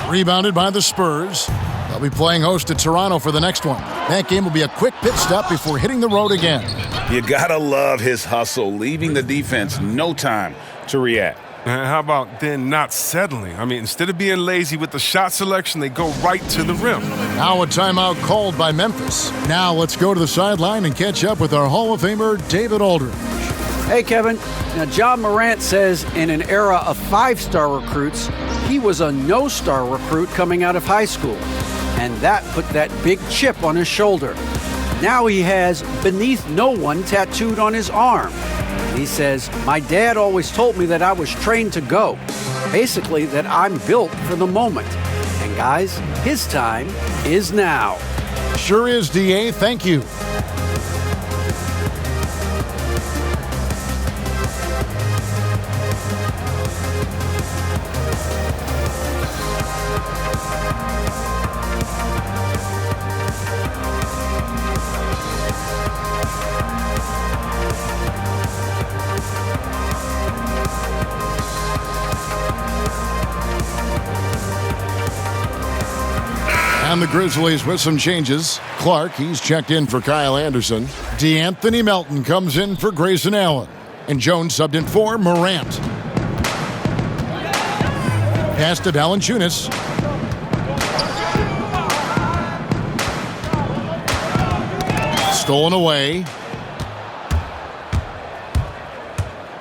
Rebounded by the Spurs. They'll be playing host to Toronto for the next one. That game will be a quick pit stop before hitting the road again. You gotta love his hustle, leaving the defense no time to react. And how about then not settling? I mean, instead of being lazy with the shot selection, they go right to the rim. Now a timeout called by Memphis. Now let's go to the sideline and catch up with our Hall of Famer, David Aldridge. Hey, Kevin. Now, John Morant says in an era of five-star recruits, he was a no-star recruit coming out of high school. And that put that big chip on his shoulder. Now he has "beneath no one" tattooed on his arm. He says, "My dad always told me that I was trained to go." Basically, that I'm built for the moment. And guys, his time is now. Sure is, DA. Thank you. And the Grizzlies with some changes. Clark, he's checked in for Kyle Anderson. D'Anthony Melton comes in for Grayson Allen. And Jones subbed in for Morant. Pass to Valanciunas. Stolen away.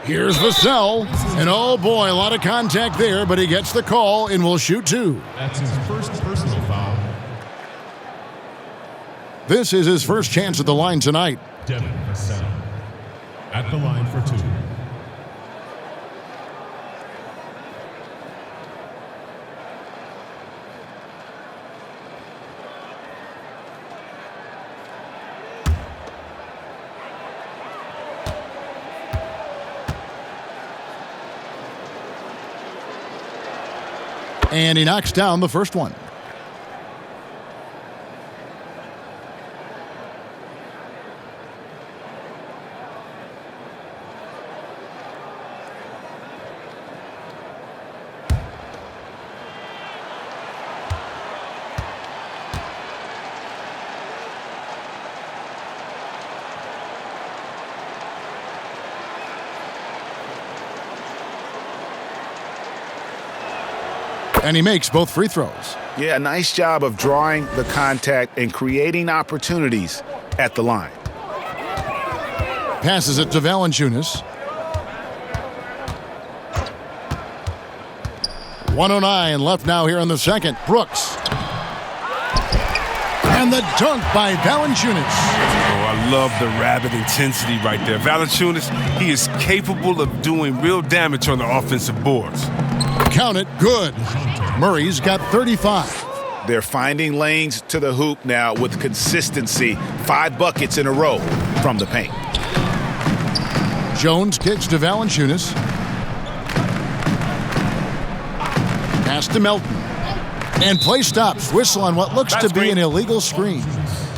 Here's Vassell. And oh boy, a lot of contact there, but he gets the call and will shoot two. That's his first personal foul. This is his first chance at the line tonight. Devin Vassell at the line for two. And he knocks down the first one. And he makes both free throws. Yeah, nice job of drawing the contact and creating opportunities at the line. Passes it to Valanciunas. 1:09 left now here in the second. Brooks. And the dunk by Valanciunas. Oh, I love the rabid intensity right there. Valanciunas, he is capable of doing real damage on the offensive boards. Count it, good. Murray's got 35. They're finding lanes to the hoop now with consistency. 5 buckets in a row from the paint. Jones kicks to Valanciunas. Pass to Melton. And play stops. Whistle on what looks to be an illegal screen.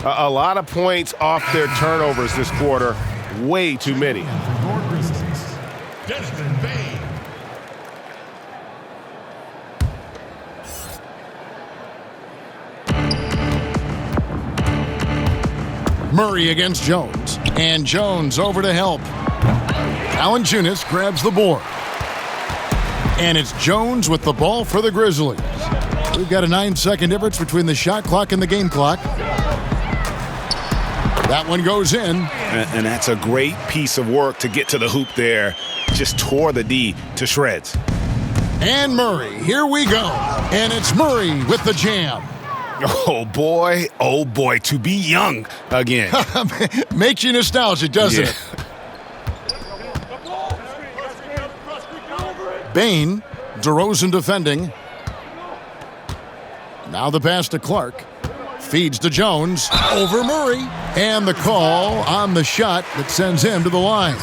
A lot of points off their turnovers this quarter. Way too many. For your Grizzlies, Desmond Bane. Murray against Jones. And Jones over to help. Valanciunas grabs the board. And it's Jones with the ball for the Grizzlies. We've got a 9-second difference between the shot clock and the game clock. That one goes in. And that's a great piece of work to get to the hoop there. Just tore the D to shreds. And Murray, here we go. And it's Murray with the jam. Oh boy, to be young again. Makes you nostalgic, doesn't it? Bane, DeRozan defending. Now the pass to Clark. Feeds to Jones. Over Murray. And the call on the shot that sends him to the line.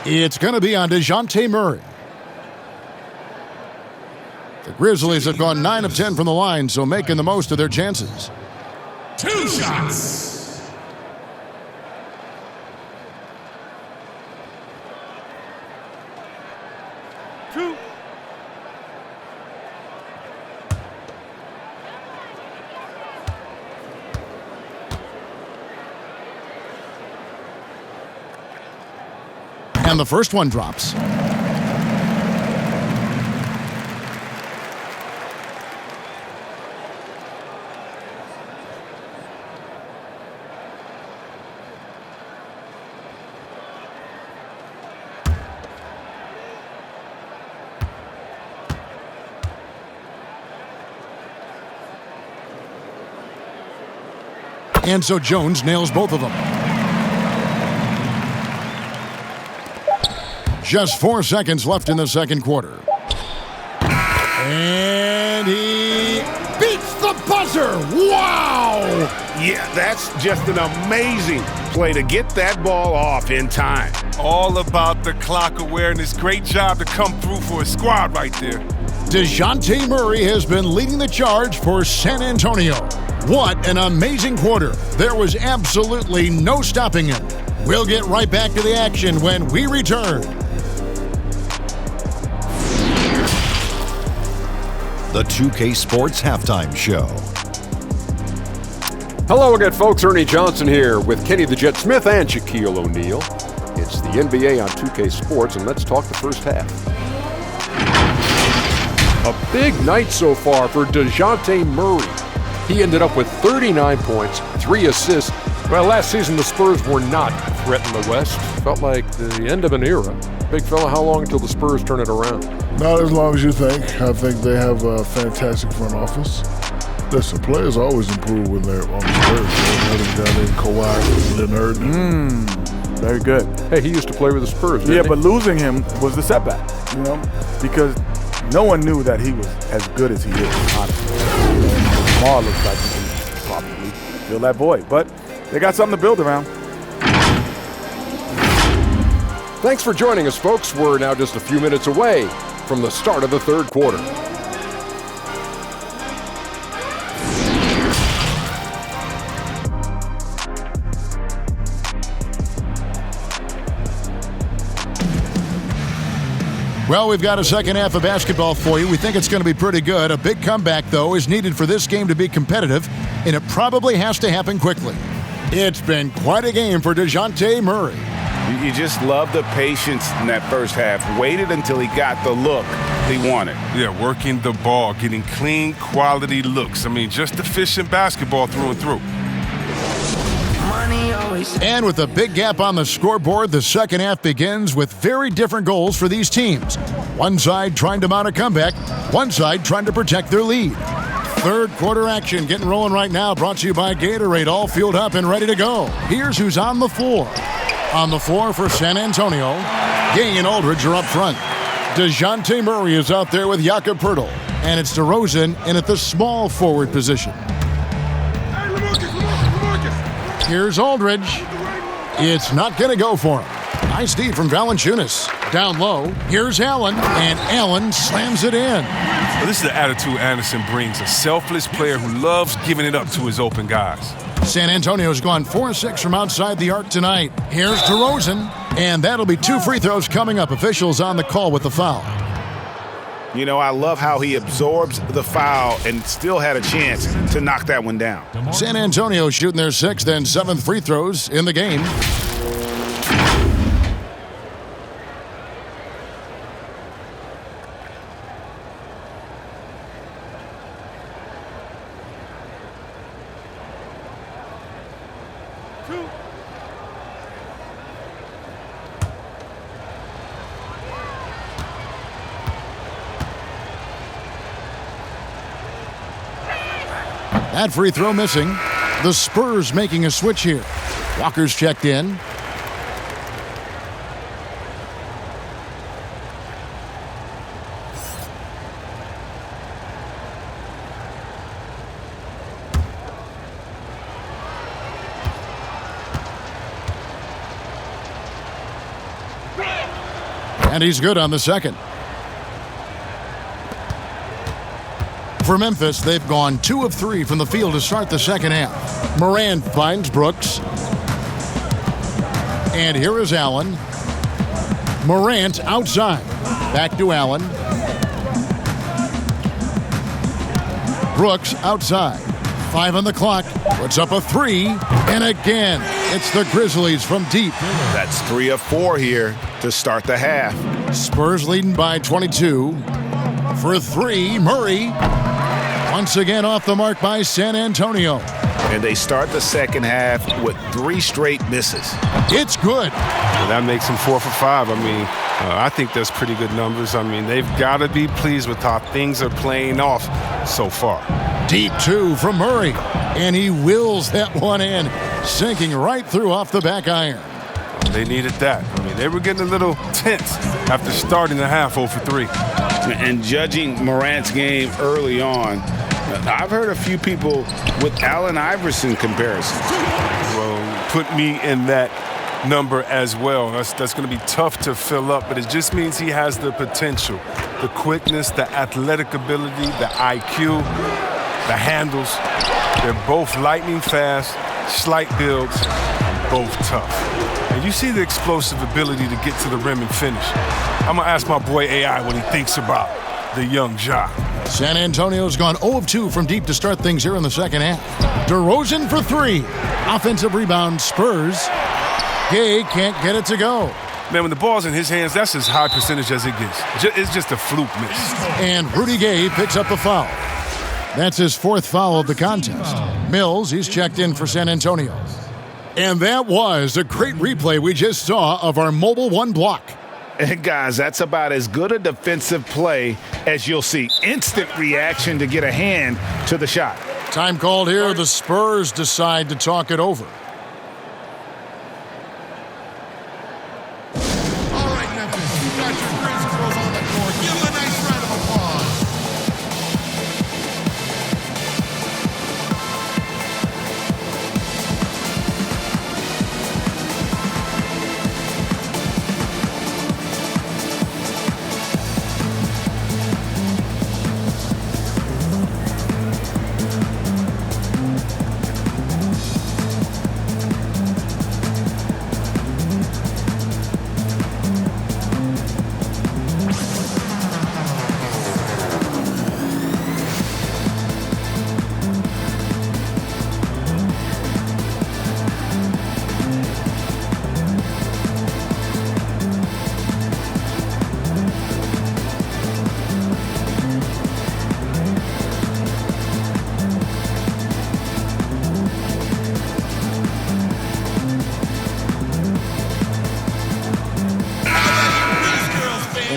It's going to be on Dejounte Murray. The Grizzlies have gone 9 of 10 from the line, so making the most of their chances. 2 shots. And the first one drops. And so Jones nails both of them. Just 4 seconds left in the second quarter. And he beats the buzzer. Wow! Yeah, that's just an amazing play to get that ball off in time. All about the clock awareness. Great job to come through for a squad right there. Dejounte Murray has been leading the charge for San Antonio. What an amazing quarter. There was absolutely no stopping him. We'll get right back to the action when we return. The 2K Sports Halftime Show. Hello again, folks. Ernie Johnson here with Kenny the Jet Smith and Shaquille O'Neal. It's the NBA on 2K Sports, and let's talk the first half. A big night so far for Dejounte Murray. He ended up with 39 points, 3 assists. Well, last season the Spurs were not a threat in the West. Felt like the end of an era. Big fella, how long until the Spurs turn it around? Not as long as you think. I think they have a fantastic front office. Listen, players always improve when they're on the Spurs. Another guy named Kawhi Leonard. Very good. Hey, he used to play with the Spurs, didn't Yeah, he? but losing him was the setback, you know, because no one knew that he was as good as he is, honestly. Lamar looks like he can probably fill that void, but they got something to build around. Thanks for joining us, folks. We're now just a few minutes away from the start of the third quarter. Well, we've got a second half of basketball for you. We think it's going to be pretty good. A big comeback, though, is needed for this game to be competitive, and it probably has to happen quickly. It's been quite a game for Dejounte Murray. You just love the patience in that first half. Waited until he got the look he wanted. Yeah, working the ball, getting clean, quality looks. I mean, just efficient basketball through and through. And with a big gap on the scoreboard, the second half begins with very different goals for these teams. One side trying to mount a comeback, one side trying to protect their lead. Third quarter action getting rolling right now, brought to you by Gatorade, all fueled up and ready to go. Here's who's on the floor. On the floor for San Antonio, Gay and Aldridge are up front. Dejounte Murray is out there with Jakob Poeltl, and it's DeRozan in at the small forward position. Here's Aldridge. It's not going to go for him. Nice D from Valanciunas. Down low, here's Allen, and Allen slams it in. Well, this is the attitude Anderson brings, a selfless player who loves giving it up to his open guys. San Antonio's gone 4-6 from outside the arc tonight. Here's DeRozan, and that'll be 2 free throws coming up. Officials on the call with the foul. You know, I love how he absorbs the foul and still had a chance to knock that one down. San Antonio shooting their 6th and 7th free throws in the game. That free throw missing. The Spurs making a switch here. Walker's checked in. And he's good on the second. For Memphis, they've gone 2 of 3 from the field to start the second half. Morant finds Brooks. And here is Allen. Morant outside. Back to Allen. Brooks outside. 5 on the clock. Puts up a 3. And again, it's the Grizzlies from deep. That's 3 of 4 here to start the half. Spurs leading by 22. For 3, Murray. Once again off the mark by San Antonio. And they start the second half with 3 straight misses. It's good. Well, that makes them 4 for 5. I mean, I think that's pretty good numbers. I mean, they've got to be pleased with how things are playing off so far. Deep 2 from Murray. And he wills that one in, sinking right through off the back iron. They needed that. I mean, they were getting a little tense after starting the half 0 for 3. And judging Morant's game early on, I've heard a few people with Allen Iverson comparisons. Well, put me in that number as well. That's going to be tough to fill up, but it just means he has the potential, the quickness, the athletic ability, the IQ, the handles. They're both lightning fast, slight builds, both tough. And you see the explosive ability to get to the rim and finish. I'm going to ask my boy AI what he thinks about the young Ja. San Antonio's gone 0 of 2 from deep to start things here in the second half. DeRozan for 3. Offensive rebound, Spurs. Gay can't get it to go. Man, when the ball's in his hands, that's as high percentage as it gets. It's just a fluke miss. And Rudy Gay picks up the foul. That's his 4th foul of the contest. Mills, he's checked in for San Antonio. And that was a great replay we just saw of our Mobile One block. And guys, that's about as good a defensive play as you'll see. Instant reaction to get a hand to the shot. Time called here. The Spurs decide to talk it over. All right, Memphis, you got your Grizz girls on the court. Give them a nice round of applause.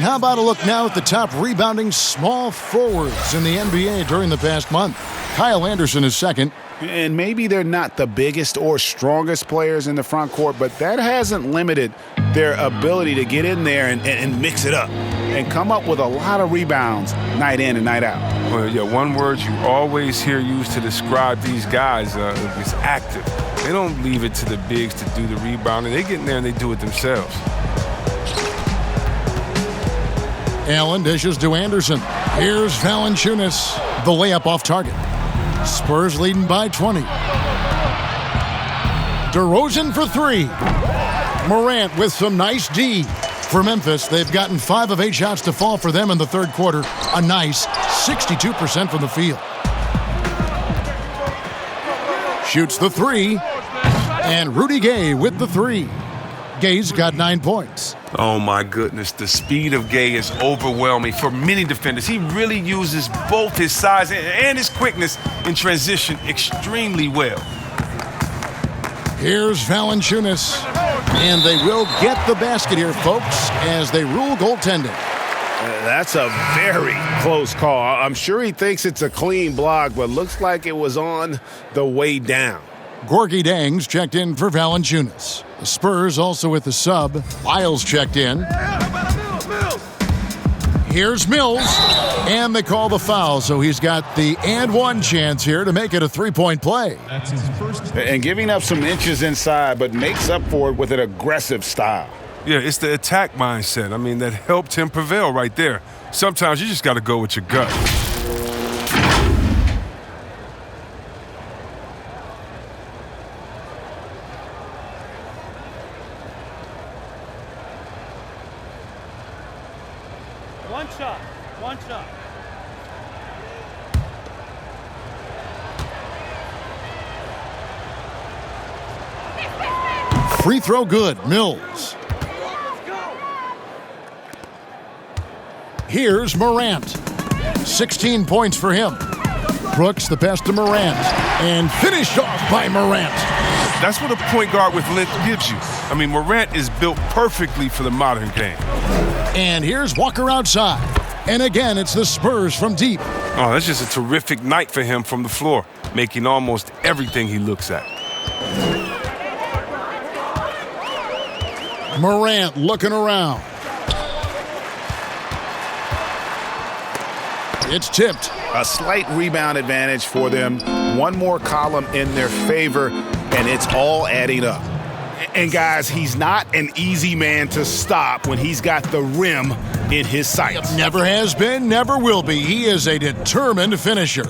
How about a look now at the top rebounding small forwards in the NBA during the past month? Kyle Anderson is second. And maybe they're not the biggest or strongest players in the front court, but that hasn't limited their ability to get in there and mix it up and come up with a lot of rebounds night in and night out. Well, yeah, one word you always hear used to describe these guys is active. They don't leave it to the bigs to do the rebounding. They get in there and they do it themselves. Allen dishes to Anderson. Here's Valanciunas. The layup off target. Spurs leading by 20. DeRozan for 3. Morant with some nice D. For Memphis, they've gotten 5 of 8 shots to fall for them in the third quarter. A nice 62% from the field. Shoots the 3. And Rudy Gay with the 3. Gay's got 9 points. Oh, my goodness. The speed of Gay is overwhelming for many defenders. He really uses both his size and his quickness in transition extremely well. Here's Valanciunas. And they will get the basket here, folks, as they rule goaltending. That's a very close call. I'm sure he thinks it's a clean block, but looks like it was on the way down. Gorgie Dangs checked in for Valanciunas. The Spurs also with the sub. Lyles checked in. Here's Mills. And they call the foul, so he's got the and one chance here to make it a three-point play. And giving up some inches inside, but makes up for it with an aggressive style. Yeah, it's the attack mindset. I mean, that helped him prevail right there. Sometimes you just got to go with your gut. One shot. Free throw good, Mills. Here's Morant. 16 points for him. Brooks the pass to Morant. And finished off by Morant. That's what a point guard with length gives you. I mean, Morant is built perfectly for the modern game. And here's Walker outside. And again, it's the Spurs from deep. Oh, that's just a terrific night for him from the floor, making almost everything he looks at. Morant looking around. It's tipped. A slight rebound advantage for them. One more column in their favor, and it's all adding up. And guys, he's not an easy man to stop when he's got the rim in his sights. Never has been, never will be. He is a determined finisher.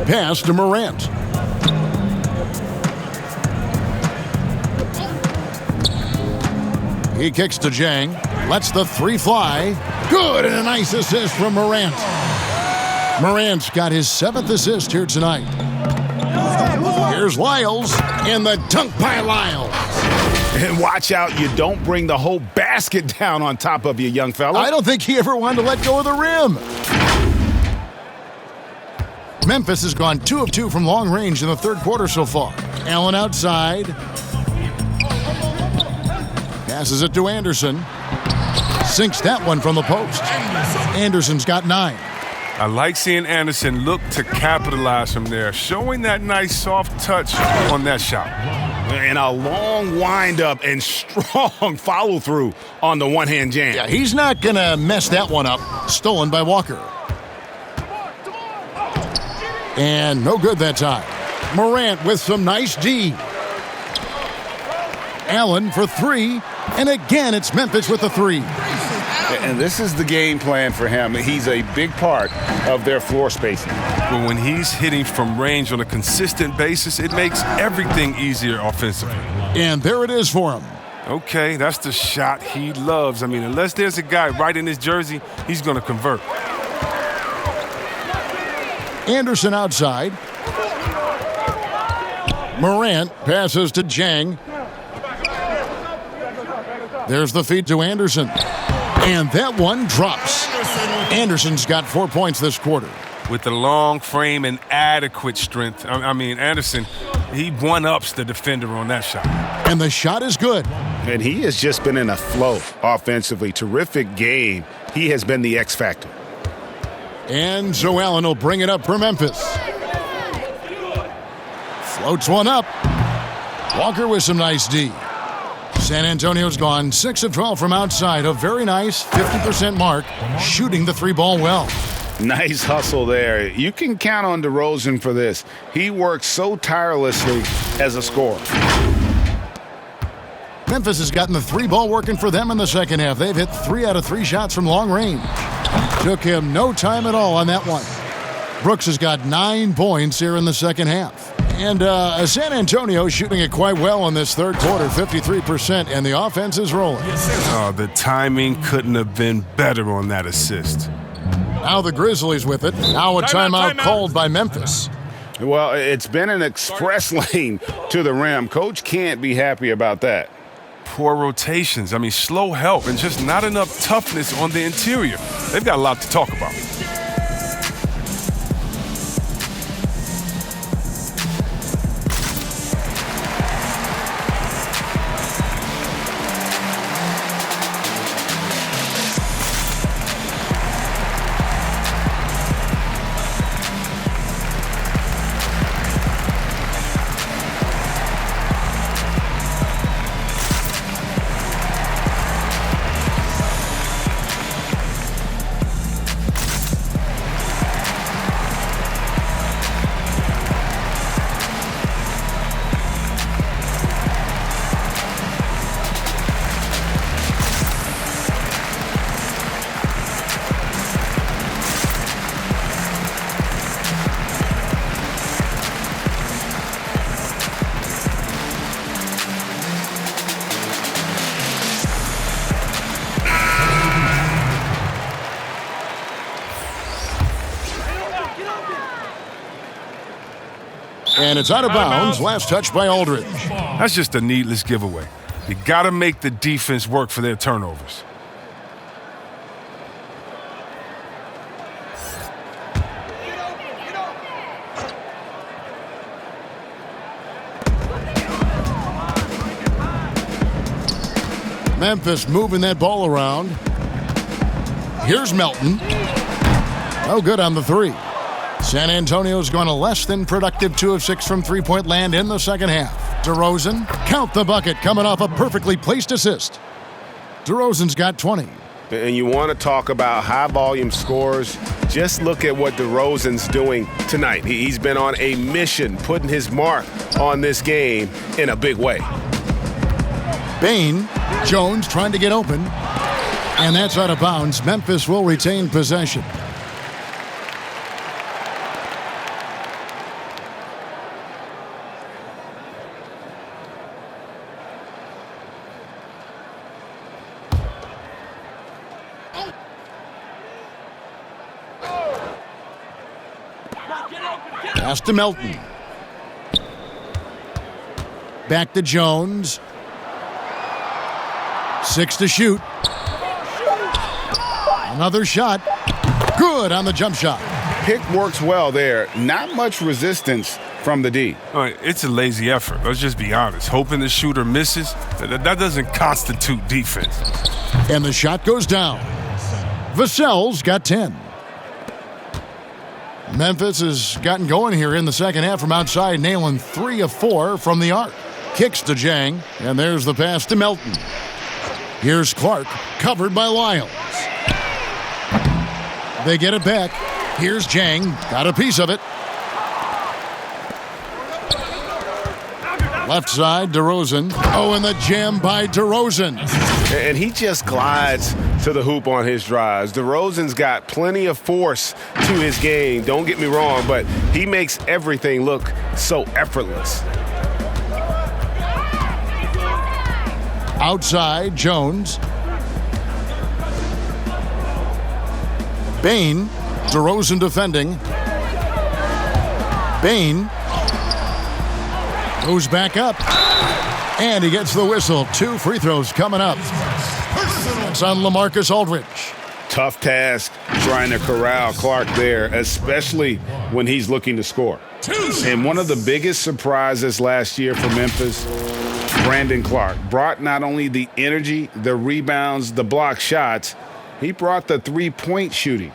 Pass to Morant. He kicks to Jang. Lets the three fly. Good, and a nice assist from Morant. Morant's got his 7th assist here tonight. Here's Lyles, and the dunk by Lyles. And watch out, you don't bring the whole basket down on top of you, young fella. I don't think he ever wanted to let go of the rim. Memphis has gone 2 of 2 from long range in the third quarter so far. Allen outside. Passes it to Anderson. Sinks that one from the post. Anderson's got 9. I like seeing Anderson look to capitalize from there, showing that nice soft touch on that shot. And a long windup and strong follow-through on the one-hand jam. Yeah, he's not going to mess that one up. Stolen by Walker. And no good that time. Morant with some nice D. Allen for 3. And again, it's Memphis with the 3. And this is the game plan for him. He's a big part of their floor spacing. But when he's hitting from range on a consistent basis, it makes everything easier offensively. And there it is for him. Okay, that's the shot he loves. I mean, unless there's a guy right in his jersey, he's going to convert. Anderson outside. Morant passes to Jang. There's the feed to Anderson. And that one drops. Anderson's got 4 points this quarter. With the long frame and adequate strength. I mean, Anderson, he one-ups the defender on that shot. And the shot is good. And he has just been in a flow offensively. Terrific game. He has been the X factor. And Joe Allen will bring it up for Memphis. Floats one up. Walker with some nice D. San Antonio's gone 6 of 12 from outside. A very nice 50% mark, shooting the 3 ball well. Nice hustle there. You can count on DeRozan for this. He works so tirelessly as a scorer. Memphis has gotten the 3 ball working for them in the second half. They've hit 3 out of 3 shots from long range. Took him no time at all on that one. Brooks has got 9 points here in the second half. And San Antonio shooting it quite well in this third quarter, 53%, and the offense is rolling. Oh, the timing couldn't have been better on that assist. Now the Grizzlies with it. Now a timeout called by Memphis. Well, it's been an express lane to the rim. Coach can't be happy about that. Poor rotations. I mean, slow help and just not enough toughness on the interior. They've got a lot to talk about. And it's out of bounds. Last touch by Aldridge. That's just a needless giveaway. You got to make the defense work for their turnovers. Memphis moving that ball around. Here's Melton. No good on the three. San Antonio's going to less than productive 2 of 6 from three-point land in the second half. DeRozan, count the bucket, coming off a perfectly placed assist. DeRozan's got 20. And you want to talk about high-volume scores, just look at what DeRozan's doing tonight. He's been on a mission, putting his mark on this game in a big way. Bane, Jones trying to get open. And that's out of bounds. Memphis will retain possession. Pass to Melton. Back to Jones. 6 to shoot. Another shot. Good on the jump shot. Pick works well there. Not much resistance from the D. All right, it's a lazy effort. Let's just be honest. Hoping the shooter misses, that doesn't constitute defense. And the shot goes down. Vassell's got 10. Memphis has gotten going here in the second half from outside, nailing 3 of 4 from the arc. Kicks to Jang, and there's the pass to Melton. Here's Clark, covered by Lyles. They get it back. Here's Jang, got a piece of it. Left side, DeRozan. Oh, and the jam by DeRozan. And he just glides to the hoop on his drives. DeRozan's got plenty of force to his game, don't get me wrong, but he makes everything look so effortless. Outside, Jones. Bane, DeRozan defending. Bane goes back up, and he gets the whistle. 2 free throws coming up. It's on LaMarcus Aldridge. Tough task trying to corral Clark there, especially when he's looking to score. And one of the biggest surprises last year for Memphis, Brandon Clark, brought not only the energy, the rebounds, the block shots, he brought the three-point shooting.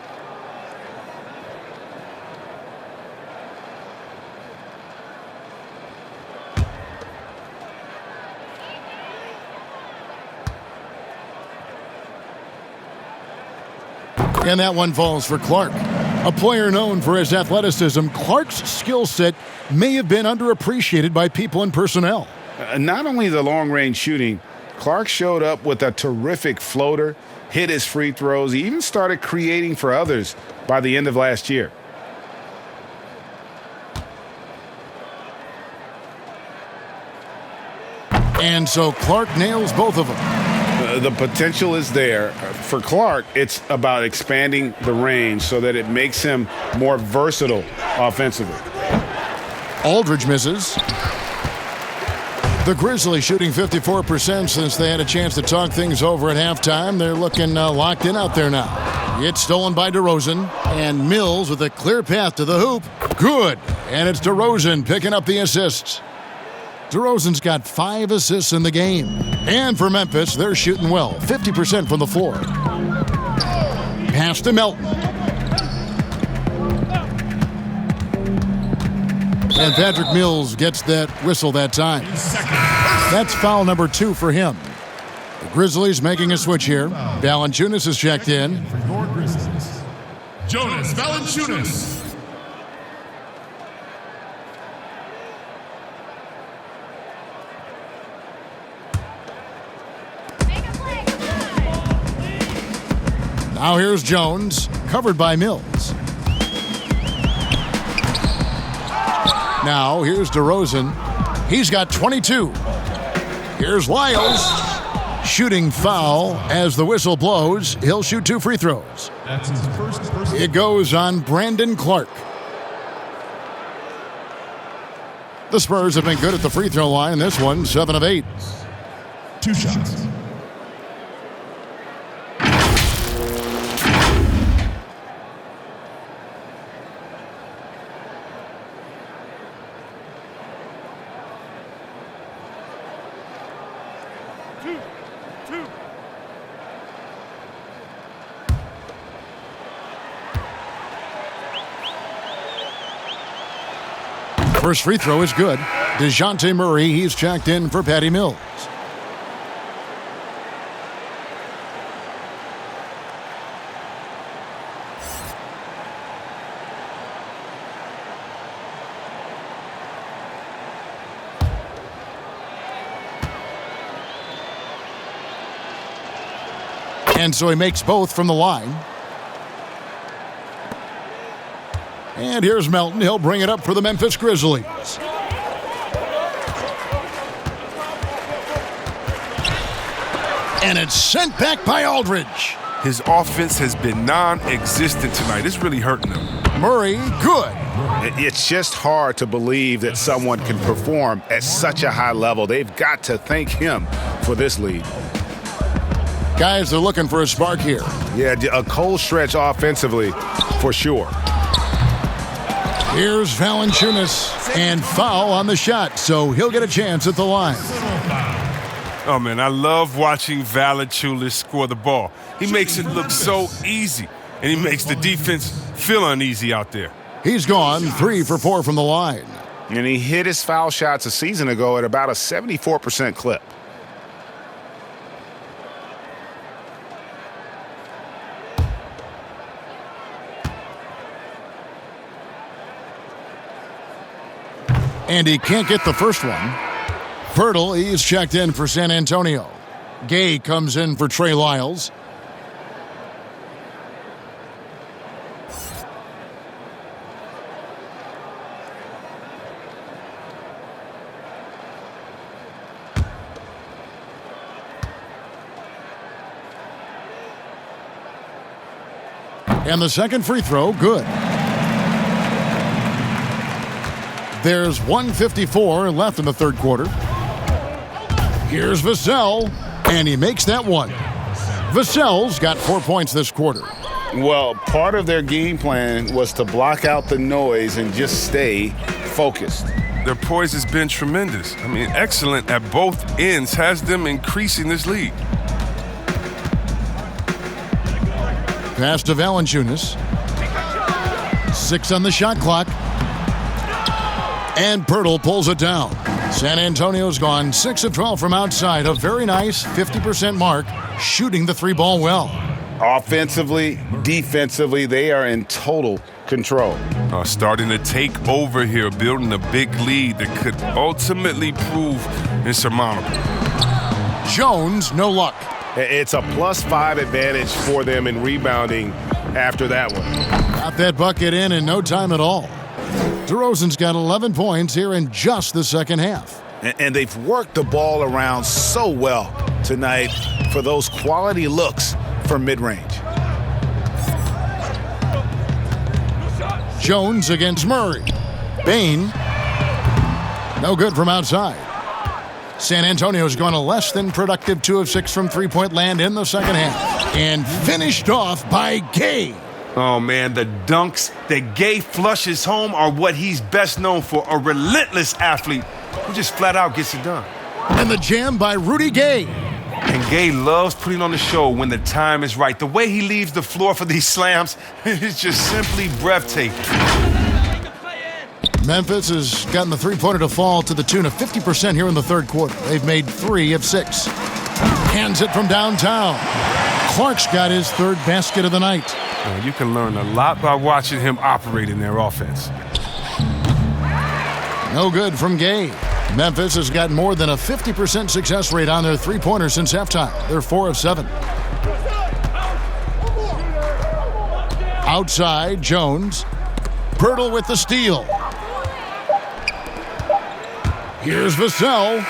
And that one falls for Clark. A player known for his athleticism, Clark's skill set may have been underappreciated by people in personnel. Not only the long-range shooting, Clark showed up with a terrific floater, hit his free throws. He even started creating for others by the end of last year. And so Clark nails both of them. The potential is there. For Clark, it's about expanding the range so that it makes him more versatile offensively. Aldridge misses. The Grizzlies shooting 54% since they had a chance to talk things over at halftime. They're looking locked in out there now. It's stolen by DeRozan, and Mills with a clear path to the hoop. Good. And it's DeRozan picking up the assists. DeRozan's got 5 assists in the game. And for Memphis, they're shooting well, 50% from the floor. Pass to Melton. And Patrick Mills gets that whistle that time. That's foul number 2 for him. The Grizzlies making a switch here. Valanciunas is checked in. For your Grizzlies, Jonas Valanciunas. Now here's Jones, covered by Mills. Now here's DeRozan. He's got 22. Here's Lyles. Shooting foul as the whistle blows. He'll shoot 2 free throws. That's his first. It goes on Brandon Clark. The Spurs have been good at the free throw line. This one, 7 of 8. 2 shots. First free throw is good. Dejounte Murray, he's checked in for Patty Mills. And so he makes both from the line. And here's Melton. He'll bring it up for the Memphis Grizzlies. And it's sent back by Aldridge. His offense has been non-existent tonight. It's really hurting him. Murray, good. It's just hard to believe that someone can perform at such a high level. They've got to thank him for this lead. Guys, they're looking for a spark here. Yeah, a cold stretch offensively for sure. Here's Valanciunas, and foul on the shot, so he'll get a chance at the line. Oh, man, I love watching Valanciunas score the ball. He makes it look so easy, and he makes the defense feel uneasy out there. He's gone 3 for 4 from the line. And he hit his foul shots a season ago at about a 74% clip. And he can't get the first one. Pirtle, he's checked in for San Antonio. Gay comes in for Trey Lyles. And the second free throw, good. There's 1:54 left in the third quarter. Here's Vassell, and he makes that one. Vassell's got 4 points this quarter. Well, part of their game plan was to block out the noise and just stay focused. Their poise has been tremendous. I mean, excellent at both ends, has them increasing this lead. Pass to Valanciunas. 6 on the shot clock. And Pirtle pulls it down. San Antonio's gone 6 of 12 from outside. A very nice 50% mark, shooting the 3-ball well. Offensively, defensively, they are in total control. Starting to take over here, building a big lead that could ultimately prove insurmountable. Jones, no luck. It's a +5 advantage for them in rebounding after that one. Got that bucket in no time at all. DeRozan's got 11 points here in just the second half. And they've worked the ball around so well tonight for those quality looks from mid-range. Jones against Murray. Bain. No good from outside. San Antonio's gone a less than productive 2 of 6 from three-point land in the second half. And finished off by Gay. Oh, man, the dunks that Gay flushes home are what he's best known for. A relentless athlete who just flat out gets it done. And the jam by Rudy Gay. And Gay loves putting on the show when the time is right. The way he leaves the floor for these slams is just simply breathtaking. Memphis has gotten the three-pointer to fall to the tune of 50% here in the third quarter. They've made 3 of 6. Hands it from downtown. Clark's got his third basket of the night. You can learn a lot by watching him operate in their offense. No good from Gay. Memphis has got more than a 50% success rate on their three-pointers since halftime. They're 4 of 7. Outside, Jones. Pirtle with the steal. Here's Vassell.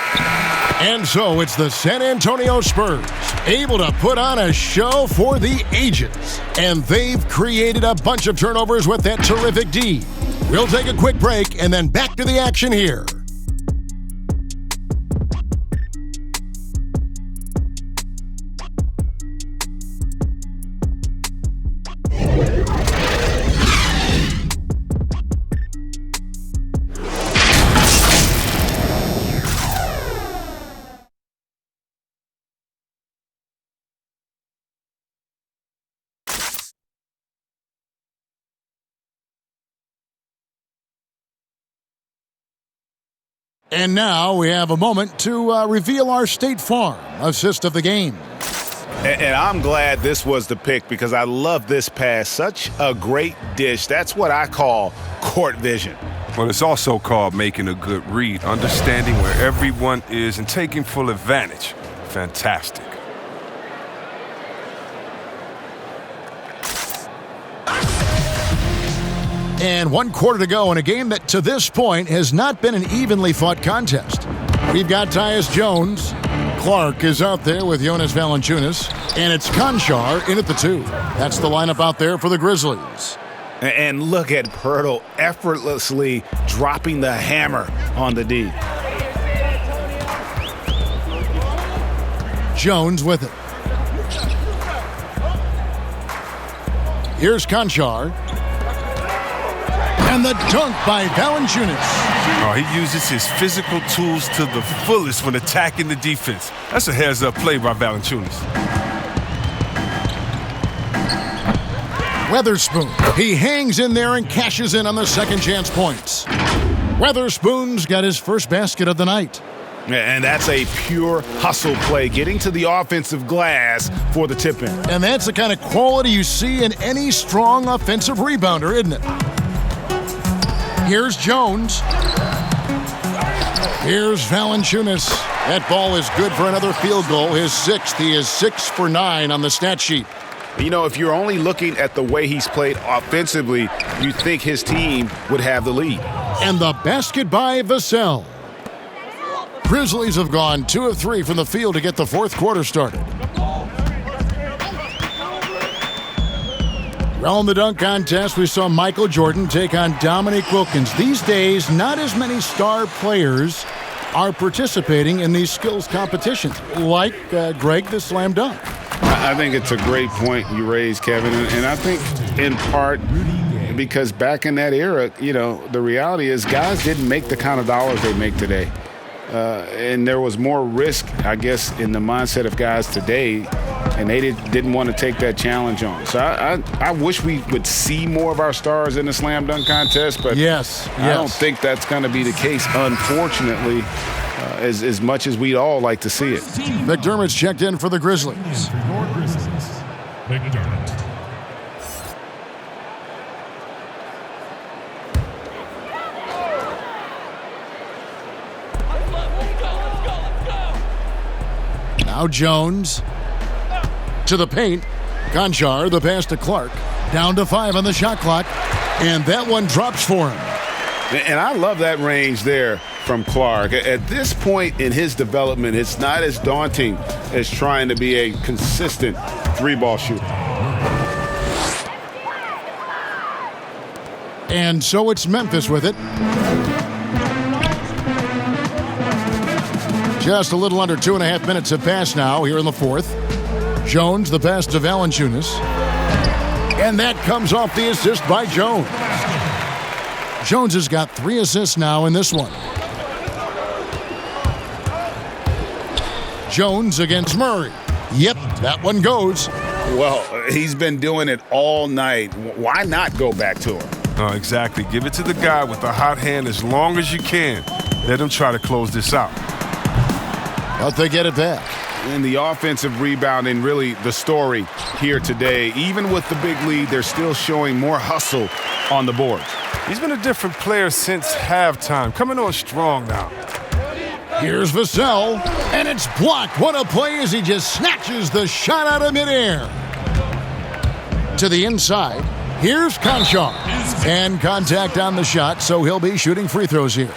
And so it's the San Antonio Spurs, able to put on a show for the ages. And they've created a bunch of turnovers with that terrific D. We'll take a quick break and then back to the action here And now we have a moment to reveal our State Farm assist of the game. And I'm glad this was the pick because I love this pass. Such a great dish. That's what I call court vision. Well, it's also called making a good read, understanding where everyone is and taking full advantage. Fantastic. And 1 quarter to go in a game that to this point has not been an evenly fought contest. We've got Tyus Jones. Clark is out there with Jonas Valanciunas. And it's Conchar in at the 2. That's the lineup out there for the Grizzlies. And look at Pirtle effortlessly dropping the hammer on the D. Jones with it. Here's Conchar. And the dunk by Valanciunas. Oh, he uses his physical tools to the fullest when attacking the defense. That's a heads-up play by Valanciunas. Weatherspoon. He hangs in there and cashes in on the second chance points. Weatherspoon's got his first basket of the night. And that's a pure hustle play, getting to the offensive glass for the tip-in. And that's the kind of quality you see in any strong offensive rebounder, isn't it? Here's Jones. Here's Valanciunas. That ball is good for another field goal, his 6th. He is 6 for 9 on the stat sheet. You know, if you're only looking at the way he's played offensively, you think his team would have the lead. And the basket by Vassell. Grizzlies have gone 2 of 3 from the field to get the fourth quarter started. Around the dunk contest, we saw Michael Jordan take on Dominique Wilkins. These days, not as many star players are participating in these skills competitions, like Greg the slam dunk. I think it's a great point you raised, Kevin, and I think in part because back in that era, you know, the reality is guys didn't make the kind of dollars they make today. And there was more risk, I guess, in the mindset of guys today, and they didn't want to take that challenge on. So I wish we would see more of our stars in the slam dunk contest, but I don't think that's going to be the case, unfortunately, as much as we'd all like to see it. McDermott's checked in for the Grizzlies. McDermott. Now Jones to the paint. Conchar, the pass to Clark. Down to 5 on the shot clock. And that one drops for him. And I love that range there from Clark. At this point in his development, it's not as daunting as trying to be a consistent three-ball shooter. And so it's Memphis with it. Just a little under 2.5 minutes have passed now here in the fourth. Jones, the pass to Valanciunas. And that comes off the assist by Jones. Jones has got 3 assists now in this one. Jones against Murray. Yep, that one goes. Well, he's been doing it all night. Why not go back to him? Oh, exactly. Give it to the guy with the hot hand as long as you can. Let him try to close this out. But they get it back. And the offensive rebounding, really the story here today. Even with the big lead, they're still showing more hustle on the board. He's been a different player since halftime. Coming on strong now. Here's Vassell, and it's blocked. What a play as he just snatches the shot out of midair. To the inside, here's Conchar. And contact on the shot, so he'll be shooting free throws here.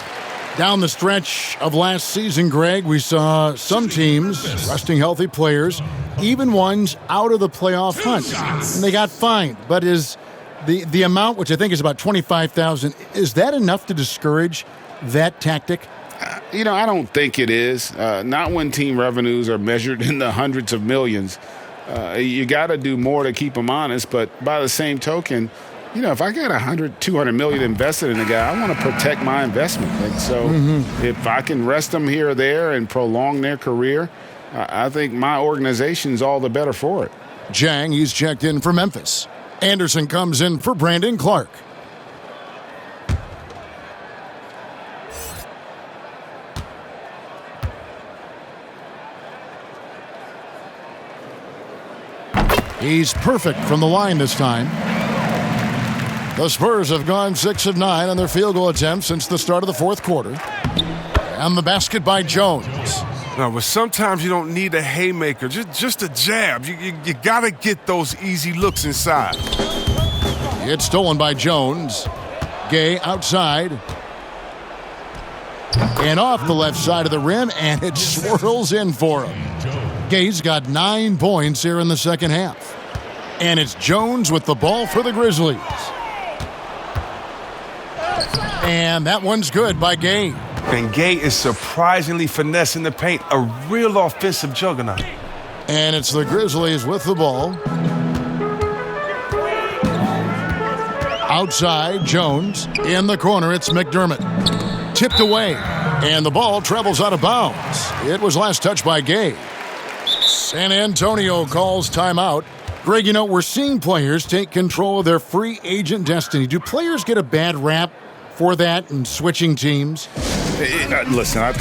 Down the stretch of last season, Greg, we saw some teams resting healthy players, even ones out of the playoff hunt, and they got fined. But is the amount, which I think is about $25,000, is that enough to discourage that tactic? You know, I don't think it is. Not when team revenues are measured in the hundreds of millions. You got to do more to keep them honest. But by the same token, you know, if I got $200 million invested in a guy, I want to protect my investment. And so if I can rest them here or there and prolong their career, I think my organization's all the better for it. Jang, he's checked in for Memphis. Anderson comes in for Brandon Clark. He's perfect from the line this time. The Spurs have gone 6 of 9 on their field goal attempts since the start of the fourth quarter. And the basket by Jones. No, but sometimes you don't need a haymaker, just a jab. You got to get those easy looks inside. It's stolen by Jones. Gay outside. And off the left side of the rim, and it swirls in for him. Gay's got 9 points here in the second half. And it's Jones with the ball for the Grizzlies. And that one's good by Gay. And Gay is surprisingly finessing the paint, a real offensive juggernaut. And it's the Grizzlies with the ball. Outside, Jones. In the corner, it's McDermott. Tipped away, and the ball travels out of bounds. It was last touched by Gay. San Antonio calls timeout. Greg, you know, we're seeing players take control of their free agent destiny. Do players get a bad rap for that and switching teams? Listen, I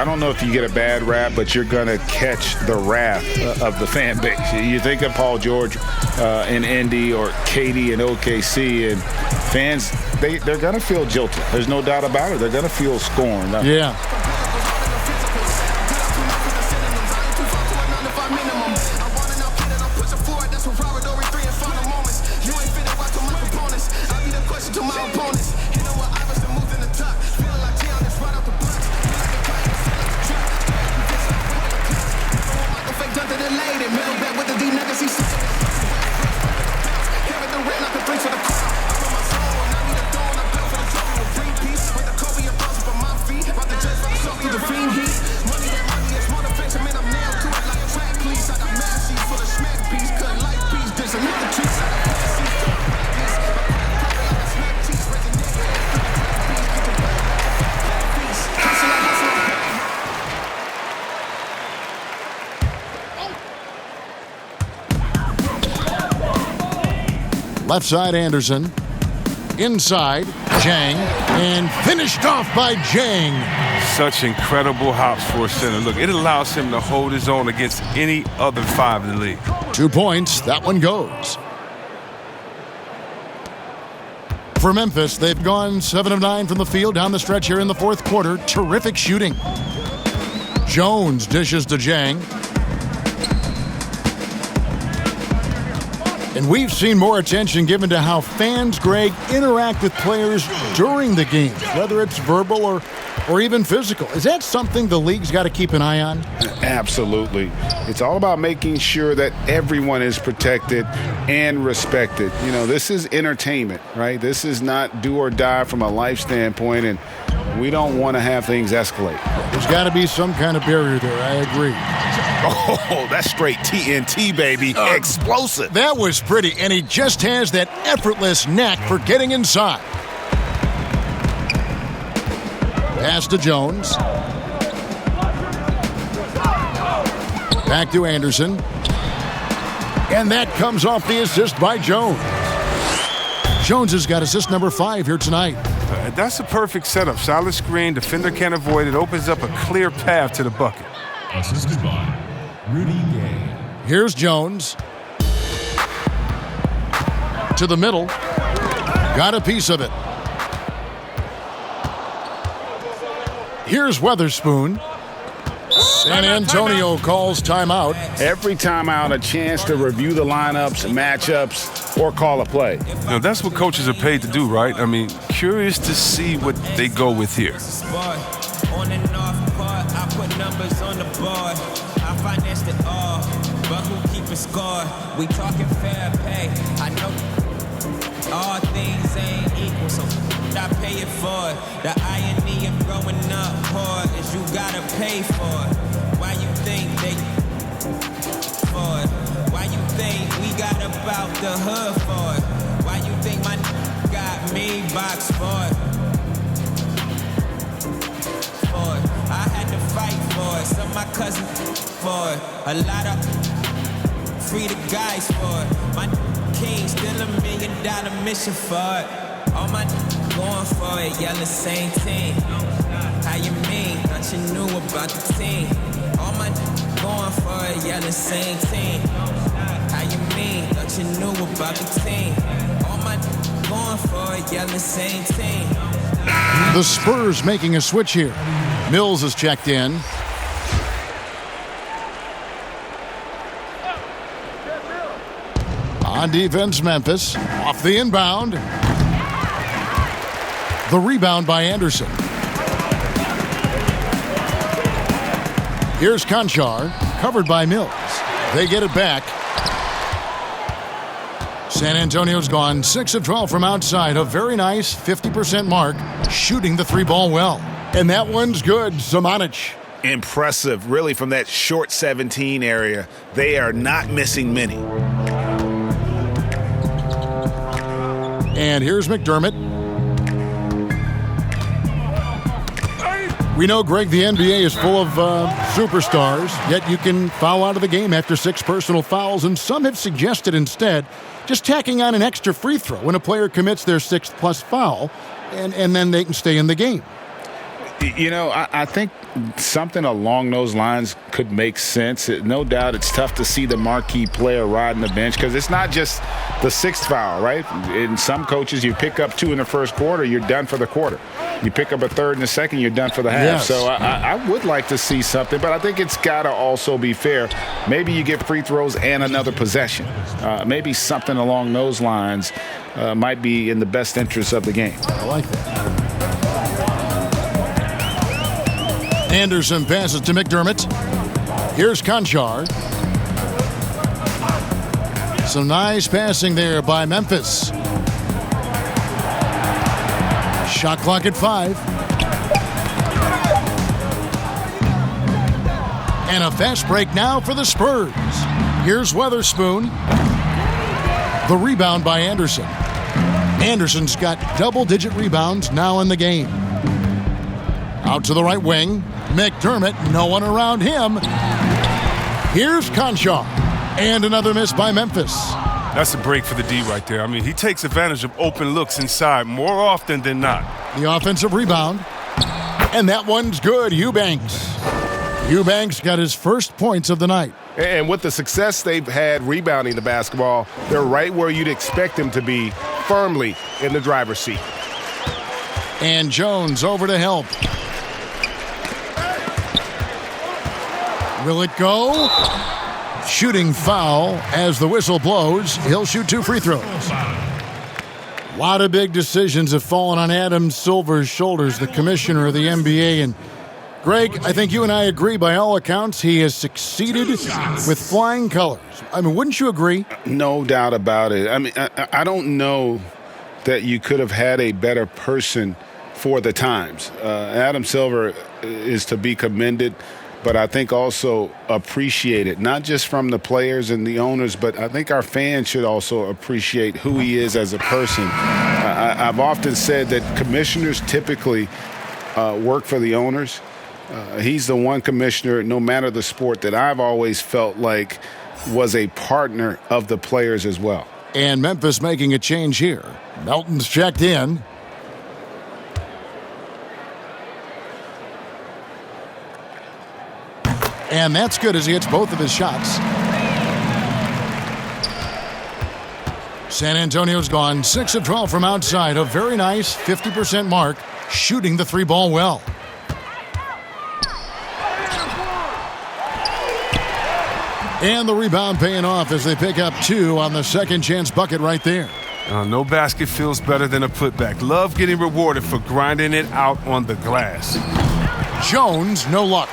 don't know if you get a bad rap, but you're going to catch the wrath of the fan base. You think of Paul George in Indy or KD in OKC, and fans, they're going to feel jilted. There's no doubt about it. They're going to feel scorned. Yeah. Left side, Anderson. Inside, Jang. And finished off by Jang. Such incredible hops for a center. Look, it allows him to hold his own against any other 5 in the league. 2 points. That one goes. For Memphis, they've gone 7 of 9 from the field down the stretch here in the fourth quarter. Terrific shooting. Jones dishes to Jang. And we've seen more attention given to how fans, Greg, interact with players during the game, whether it's verbal or even physical. Is that something the league's got to keep an eye on? Absolutely. It's all about making sure that everyone is protected and respected. You know, this is entertainment, right? This is not do or die from a life standpoint, and we don't want to have things escalate. There's got to be some kind of barrier there. I agree. Oh, that's straight TNT, baby. Explosive. That was pretty, and he just has that effortless knack for getting inside. Pass to Jones. Back to Anderson. And that comes off the assist by Jones. Jones has got assist number 5 here tonight. That's a perfect setup. Solid screen, defender can't avoid it. Opens up a clear path to the bucket. Assisted by Rudy Gay. Here's Jones. To the middle. Got a piece of it. Here's Weatherspoon. San Antonio calls timeout. Every timeout, a chance to review the lineups, matchups, or call a play. Now, that's what coaches are paid to do, right? I mean, curious to see what they go with here. On and off part, I put numbers on the board. I financed it all, but who keep a score? We talking fair pay. I know all things ain't equal, so I pay it for it. The irony of growing up poor is you gotta pay for it. Why you think they for it? Why you think we got about the hood for it? Why you think my got me box for it? I had to fight for it, some of my cousins for it, a lot of free the guys for it. My king still $1 million mission for it. All my going for it, yellow same team. How you mean? Thought you knew about the team. All my going for it, yellow same team. How How you mean? Thought you knew about the team. All my going for it, yelling same team. The Spurs making a switch here. Mills is checked in. On defense, Memphis. Off the inbound. The rebound by Anderson. Here's Conchar, covered by Mills. They get it back. San Antonio's gone 6 of 12 from outside. A very nice 50% mark, shooting the three ball well. And that one's good. Zamanic. Impressive, really, from that short 17 area. They are not missing many. And here's McDermott. We know, Greg, the NBA is full of superstars, yet you can foul out of the game after 6 personal fouls, and some have suggested instead just tacking on an extra free throw when a player commits their 6th plus foul, and then they can stay in the game. You know, I think something along those lines could make sense. No doubt it's tough to see the marquee player riding the bench because it's not just the 6th foul, right? In some coaches, you pick up 2 in the first quarter, you're done for the quarter. You pick up a 3rd in the second, you're done for the half. Yes. So I would like to see something, but I think it's got to also be fair. Maybe you get free throws and another possession. Maybe something along those lines might be in the best interest of the game. I like that. Anderson passes to McDermott. Here's Conchar. Some nice passing there by Memphis. Shot clock at 5. And a fast break now for the Spurs. Here's Weatherspoon. The rebound by Anderson. Anderson's got double-digit rebounds now in the game. Out to the right wing. McDermott, no one around him. Here's Conchar. And another miss by Memphis. That's a break for the D right there. I mean, he takes advantage of open looks inside more often than not. The offensive rebound. And that one's good. Eubanks. Eubanks got his first points of the night. And with the success they've had rebounding the basketball, they're right where you'd expect them to be, firmly in the driver's seat. And Jones over to help. Will it go? Shooting foul as the whistle blows. He'll shoot 2 free throws. A lot of big decisions have fallen on Adam Silver's shoulders, the commissioner of the NBA. And Greg, I think you and I agree, by all accounts, he has succeeded with flying colors. I mean, wouldn't you agree? No doubt about it. I mean, I don't know that you could have had a better person for the times. Adam Silver is to be commended, but I think also appreciated, not just from the players and the owners, but I think our fans should also appreciate who he is as a person. I've often said that commissioners typically work for the owners. He's the one commissioner, no matter the sport, that I've always felt like was a partner of the players as well. And Memphis making a change here. Melton's checked in. And that's good as he hits both of his shots. San Antonio's gone 6 of 12 from outside. A very nice 50% mark, shooting the 3-ball well. And the rebound paying off as they pick up 2 on the second chance bucket right there. No basket feels better than a putback. Love getting rewarded for grinding it out on the glass. Jones, no luck.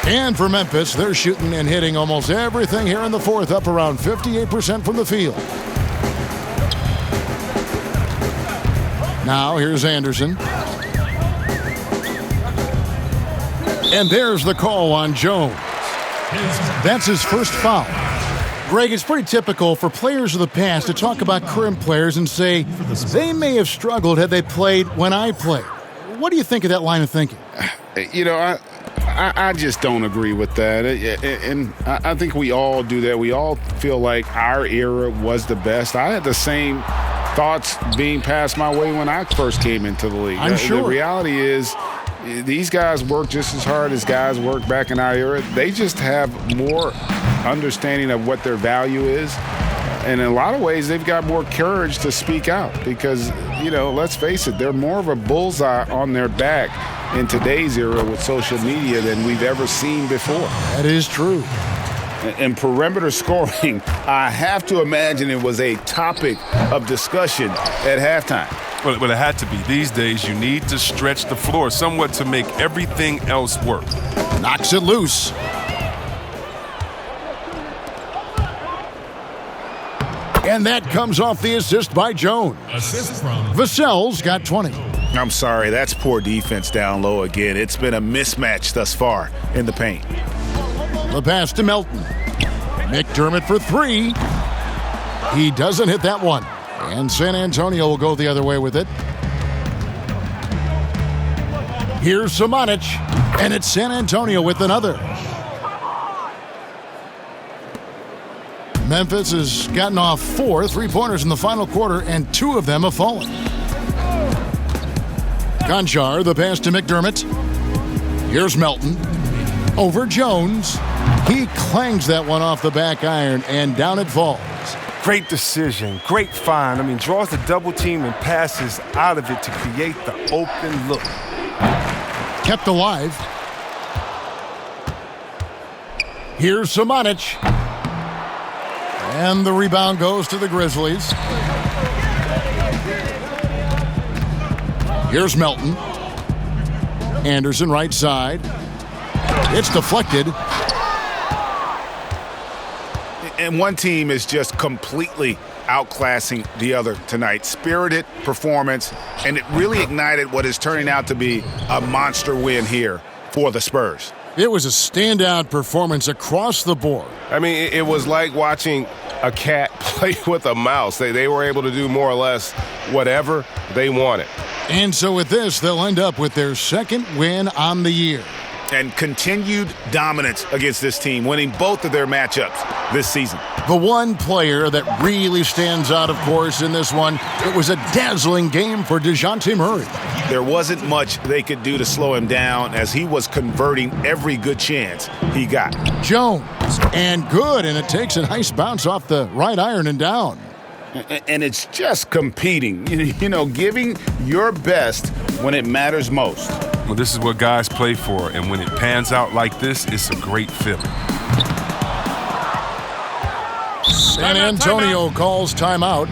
And for Memphis, they're shooting and hitting almost everything here in the fourth, up around 58% from the field. Now here's Anderson. And there's the call on Jones. That's his first foul. Greg, it's pretty typical for players of the past to talk about current players and say they may have struggled had they played when I played. What do you think of that line of thinking? You know, I just don't agree with that. And I think we all do that. We all feel like our era was the best. I had the same thoughts being passed my way when I first came into the league. I'm sure. The reality is These guys work just as hard as guys work back in our era. They just have more understanding of what their value is. And in a lot of ways, they've got more courage to speak out because, let's face it, they're more of a bullseye on their back in today's era with social media than we've ever seen before. That is true. And perimeter scoring, I have to imagine it was a topic of discussion at halftime. Well, it had to be. These days, you need to stretch the floor somewhat to make everything else work. Knocks it loose. And that comes off the assist by Jones. Assist from Vassell's got 20. I'm sorry, that's poor defense down low again. It's been a mismatch thus far in the paint. The pass to Melton. McDermott for three. He doesn't hit that one. And San Antonio will go the other way with it. Here's Samanic. And it's San Antonio with another. Memphis has gotten off 4 3-pointers in the final quarter, and 2 of them have fallen. Conchar, the pass to McDermott. Here's Melton. Over Jones. He clangs that one off the back iron, and down it falls. Great decision, great find. Draws the double team and passes out of it to create the open look. Kept alive. Here's Samanic. And the rebound goes to the Grizzlies. Here's Melton. Anderson right side. It's deflected. And one team is just completely outclassing the other tonight. Spirited performance, and it really ignited what is turning out to be a monster win here for the Spurs. It was a standout performance across the board. It was like watching a cat play with a mouse. They were able to do more or less whatever they wanted. And so with this, they'll end up with their second win on the year. And continued dominance against this team, winning both of their matchups this season. The one player that really stands out, of course, in this one, it was a dazzling game for Dejounte Murray. There wasn't much they could do to slow him down as he was converting every good chance he got. Jones, and good, and it takes a nice bounce off the right iron and down. And it's just competing, giving your best when it matters most. Well, this is what guys play for, and when it pans out like this, it's a great feeling. San Antonio calls timeout.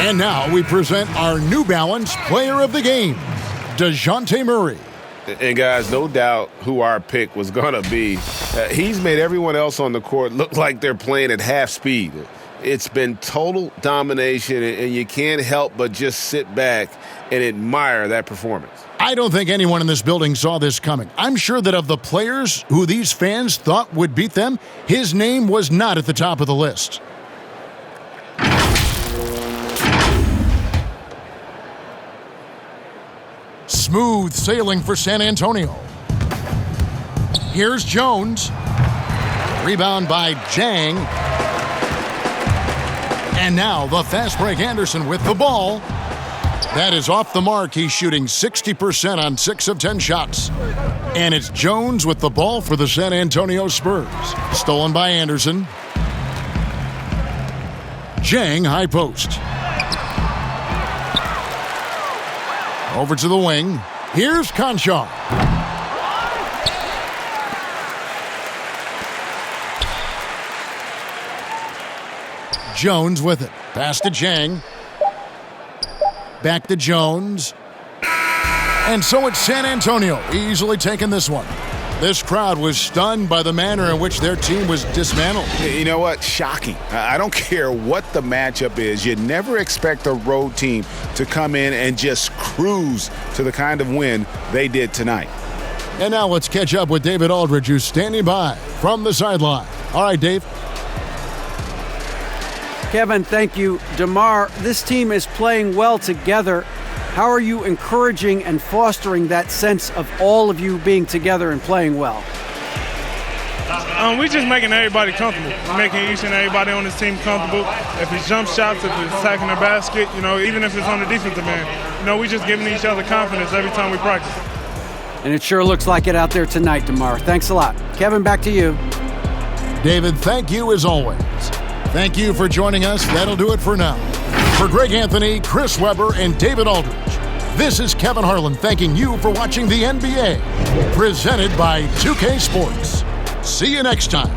And now we present our New Balance Player of the Game, Dejounte Murray. And guys, no doubt who our pick was going to be. He's made everyone else on the court look like they're playing at half speed. It's been total domination, and you can't help but just sit back and admire that performance. I don't think anyone in this building saw this coming. I'm sure that of the players who these fans thought would beat them, his name was not at the top of the list. Smooth sailing for San Antonio. Here's Jones. Rebound by Jang. And now the fast break Anderson with the ball. That is off the mark. He's shooting 60% on 6 of 10 shots. And it's Jones with the ball for the San Antonio Spurs. Stolen by Anderson. Jang high post. Over to the wing. Here's Conchar. Jones with it. Pass to Jang. Back to Jones. And so it's San Antonio, easily taking this one. This crowd was stunned by the manner in which their team was dismantled. You know what? Shocking. I don't care what the matchup is. You never expect a road team to come in and just cruise to the kind of win they did tonight. And now let's catch up with David Aldridge, who's standing by from the sideline. All right, Dave. Kevin, thank you. DeMar, this team is playing well together. How are you encouraging and fostering that sense of all of you being together and playing well? We're just making everybody comfortable. We're making each and everybody on this team comfortable. If it's jump shots, if it's attacking the basket, even if it's on the defensive end, we're just giving each other confidence every time we practice. And it sure looks like it out there tonight, DeMar. Thanks a lot. Kevin, back to you. David, thank you as always. Thank you for joining us. That'll do it for now. For Greg Anthony, Chris Webber, and David Aldridge, this is Kevin Harlan thanking you for watching the NBA, presented by 2K Sports. See you next time.